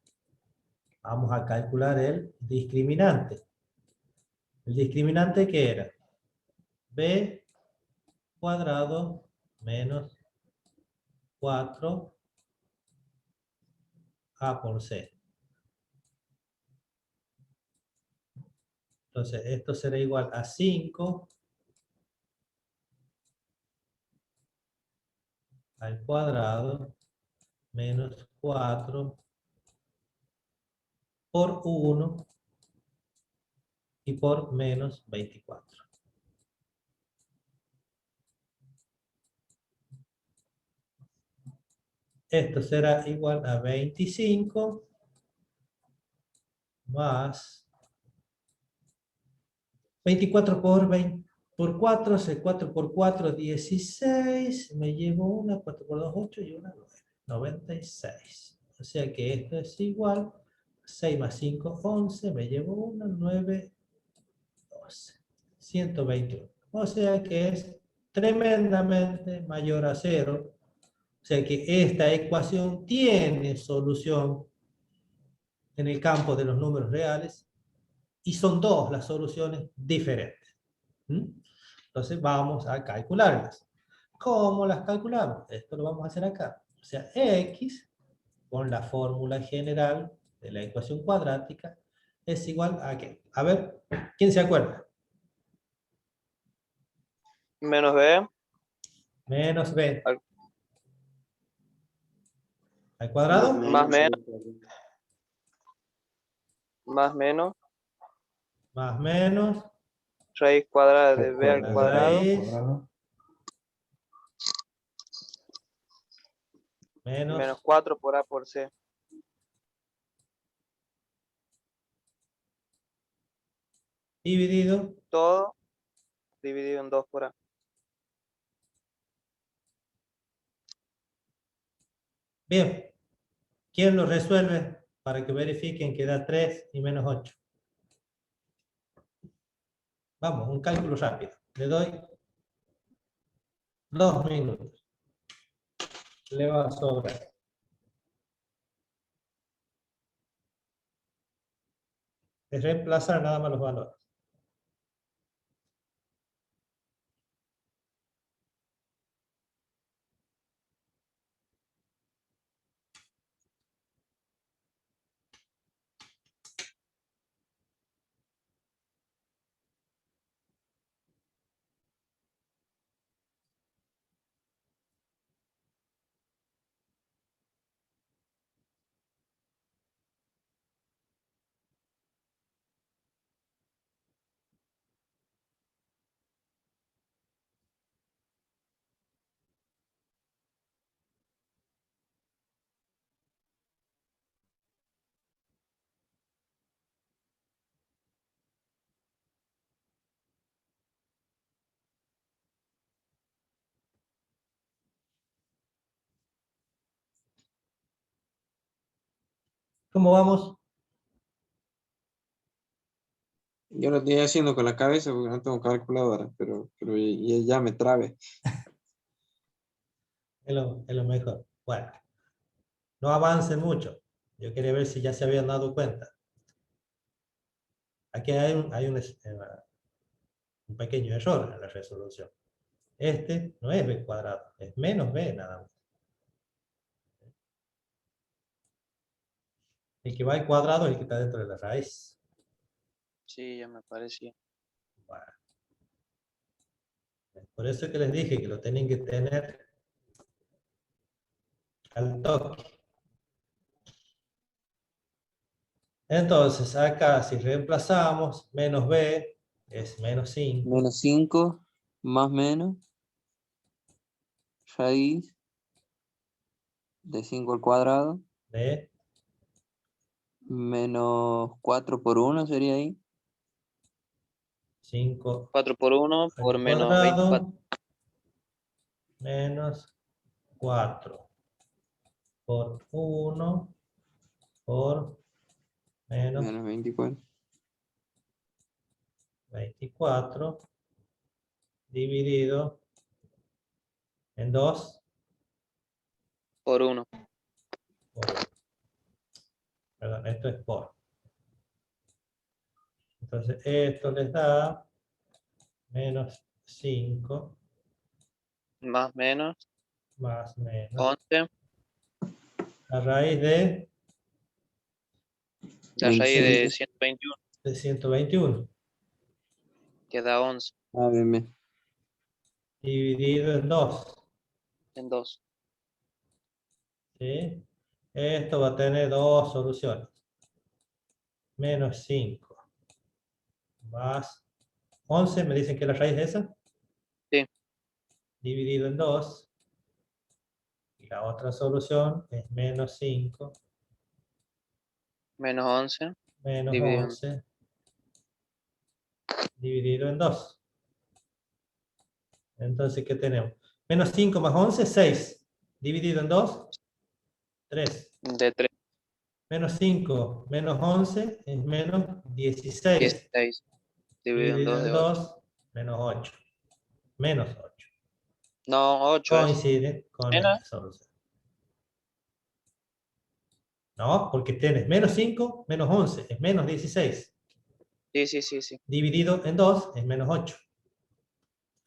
Vamos a calcular el discriminante. ¿El discriminante qué era? B cuadrado menos 4A por C. Entonces, esto será igual a 5 al cuadrado menos 4 por 1 y por menos 24. Esto será igual a 25 más 24 por 20 por 4, 4 por 4, 16. Me llevo una, 4 por 2, 8 y una 9. 96. O sea que esto es igual. 6 más 5, 11. Me llevo una, 9, 12. 121. O sea que es tremendamente mayor a 0. O sea que esta ecuación tiene solución en el campo de los números reales y son dos las soluciones diferentes. Entonces vamos a calcularlas. ¿Cómo las calculamos? Esto lo vamos a hacer acá. O sea, x con la fórmula general de la ecuación cuadrática es igual a ¿qué? A ver, ¿quién se acuerda? Menos B Menos b al, al cuadrado más menos, más menos, más menos raíz cuadrada de B al la cuadrado, raíz menos menos 4 por A por C. dividido. Todo dividido en 2 por A. Bien, ¿quién lo resuelve para que verifiquen que da 3 y menos 8? Vamos, un cálculo rápido. Le doy 2 minutos. Le va a sobrar. Es reemplazar nada más los valores. ¿Cómo vamos? Yo lo estoy haciendo con la cabeza porque no tengo calculadora, pero ya me trabe. Es lo mejor. Bueno, no avancen mucho. Yo quería ver si ya se habían dado cuenta. Aquí hay un pequeño error en la resolución. Este no es b cuadrado, es menos b nada más. El que va al cuadrado es el que está dentro de la raíz. Sí, ya me parecía. Bueno. Por eso es que les dije que lo tienen que tener al toque. Entonces, acá si reemplazamos, menos b es menos 5. Menos 5 más menos raíz de 5 al cuadrado De menos 4 por 1 sería ahí. 5 4 por 1 por al menos 24. cuadrado menos 4 por 1 por menos Menos 24. 24 dividido en 2 Por 1. por 1. Perdón, esto es por. Entonces, esto les da menos 5 Más menos más menos 11. la raíz de La raíz 25. de 121 121 queda 11 Ah, bien, bien. dividido en 2. en 2. ¿Sí? Esto va a tener dos soluciones. Menos 5 más 11, me dicen que la raíz es esa. Sí. Dividido en 2. Y la otra solución es menos 5 Menos 11 menos dividido en 11 dividido en 2. Entonces, ¿qué tenemos? Menos 5 más 11, 6. Dividido en 2, 3. de 3. Menos 5 menos 11 es menos 16. 16 dividido en Dividido 2 en de 8. 2, menos 8. Menos 8. No, 8 es. Coincide con ¿Era? esta solución. No, porque tienes menos 5 menos 11 es menos 16. Sí. Dividido en 2 es menos 8.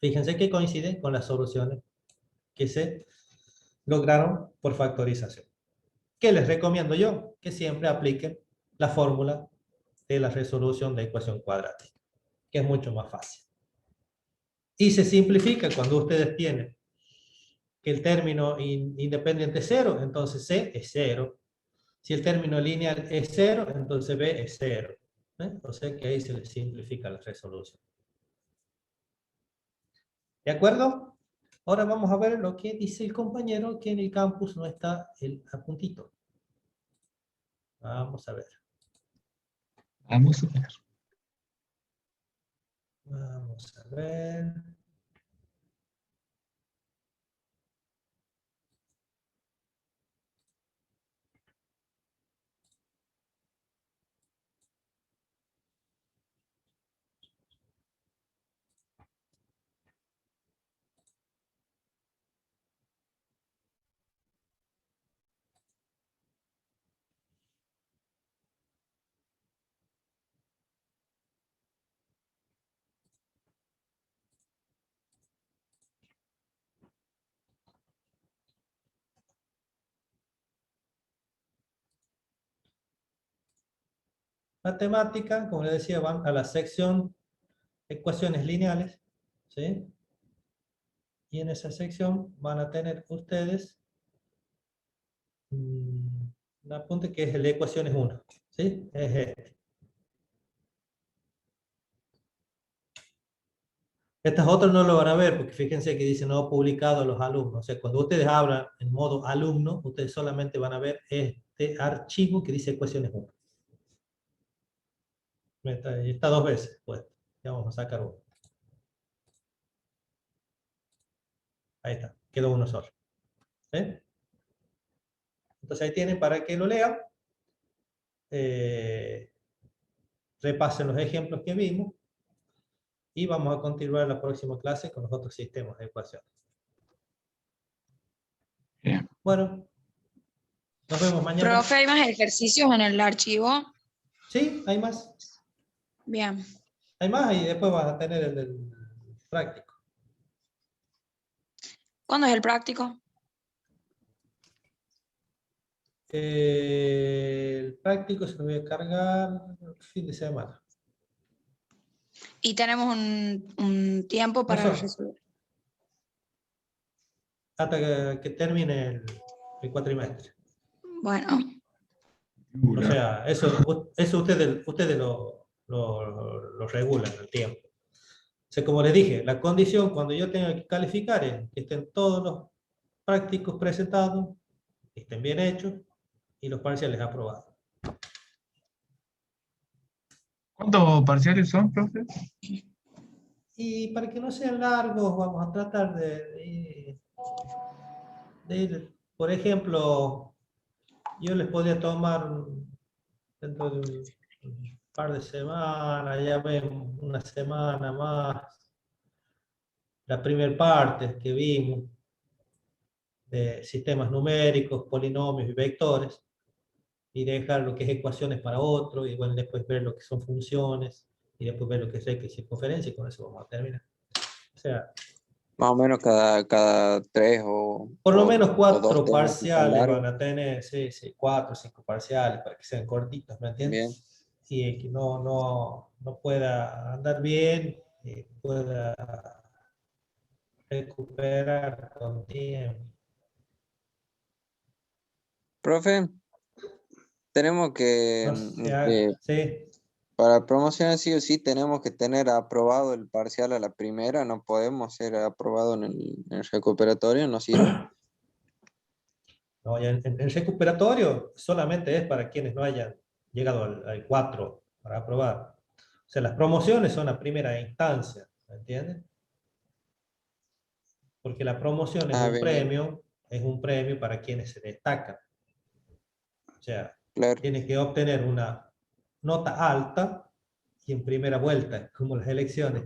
Fíjense que coincide con las soluciones que se lograron por factorización. ¿Qué les recomiendo yo? Que siempre apliquen la fórmula de la resolución de ecuación cuadrática, que es mucho más fácil. Y se simplifica cuando ustedes tienen que el término independiente es 0, entonces C es 0. Si el término lineal es 0, entonces B es 0. O sea que ahí se les simplifica la resolución. ¿De acuerdo? Ahora vamos a ver lo que dice el compañero, que en el campus no está el apuntito. Vamos a ver. Vamos a ver. Vamos a ver. Matemática, como les decía, van a la sección ecuaciones lineales, ¿sí? Y en esa sección van a tener ustedes un apunte que es el de ecuaciones 1, ¿sí? Es este. Estas otras no lo van a ver porque fíjense que dice no publicado a los alumnos. O sea, cuando ustedes hablan en modo alumno, ustedes solamente van a ver este archivo que dice ecuaciones 1. Está dos veces, pues. Ya vamos a sacar uno. Ahí está, quedó uno solo. ¿Sí? Entonces ahí tienen para que lo lean. Repasen los ejemplos que vimos. Y vamos a continuar en la próxima clase con los otros sistemas de ecuaciones. Bien. Bueno, nos vemos mañana. Profe, ¿hay más ejercicios en el archivo? Sí, hay más. Bien. Hay más y después vas a tener el del práctico. ¿Cuándo es el práctico? El práctico se lo voy a cargar el fin de semana. Y tenemos un tiempo para Eso. resolver. Hasta que termine el cuatrimestre. Bueno, O sea, eso ustedes lo regulan el tiempo. O sea, como les dije, la condición cuando yo tenga que calificar es que estén todos los prácticos presentados, que estén bien hechos y los parciales aprobados. ¿Cuántos parciales son, profe? Y para que no sean largos, vamos a tratar de ir, por ejemplo, yo les podría tomar dentro de un par de semanas, ya ven, una semana más, la primera parte que vimos de sistemas numéricos, polinomios y vectores, y dejar lo que es ecuaciones para otro, y bueno, después ver lo que son funciones, y después ver lo que es X circunferencia y con eso vamos a terminar. O sea, Más o menos cada 3 o por lo o- menos o 4 2 temas que son parciales largos. van a tener, sí, 4 o 5 parciales para que sean cortitos, ¿me entiendes? Bien. Y que no pueda andar bien, pueda recuperar con tiempo. Profe, tenemos que, No sé, sí. para promocionar sí o sí, tenemos que tener aprobado el parcial a la primera, no podemos ser aprobado en el recuperatorio, ¿no sirve? No, ya en el recuperatorio solamente es para quienes no hayan llegado al 4 para aprobar. O sea, las promociones son a primera instancia, ¿me entiendes? Porque la promoción Ah, bien, bien, es un premio para quienes se destacan. O sea, claro. tiene que obtener una nota alta y en primera vuelta, como las elecciones.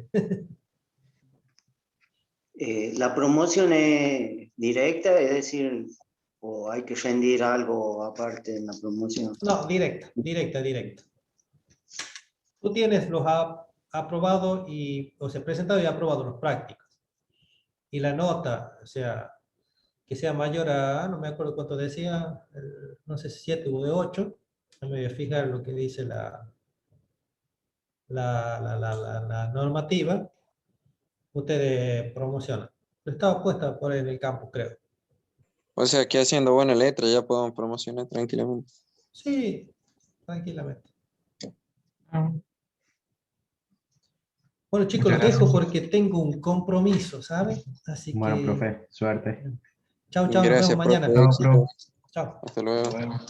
¿La promoción es directa, es decir, o hay que rendir algo aparte en la promoción? No, directa. Tú tienes los aprobados o sea, presentado y aprobado los prácticos. Y la nota, o sea, que sea mayor a, no me acuerdo cuánto decía, no sé si 7 u de 8, no me voy a fijar lo que dice la normativa, ustedes promocionan. Estaba puesta por ahí en el campo, creo. O sea que haciendo buena letra ya podemos promocionar tranquilamente. Sí, tranquilamente. Ah, Bueno, chicos, muchas los dejo gracias. porque tengo un compromiso, ¿saben? Así Bueno, que, profe, suerte. chao, nos vemos Gracias, mañana. profe, Chao, éxito. profe. Chao. Hasta luego. Hasta luego.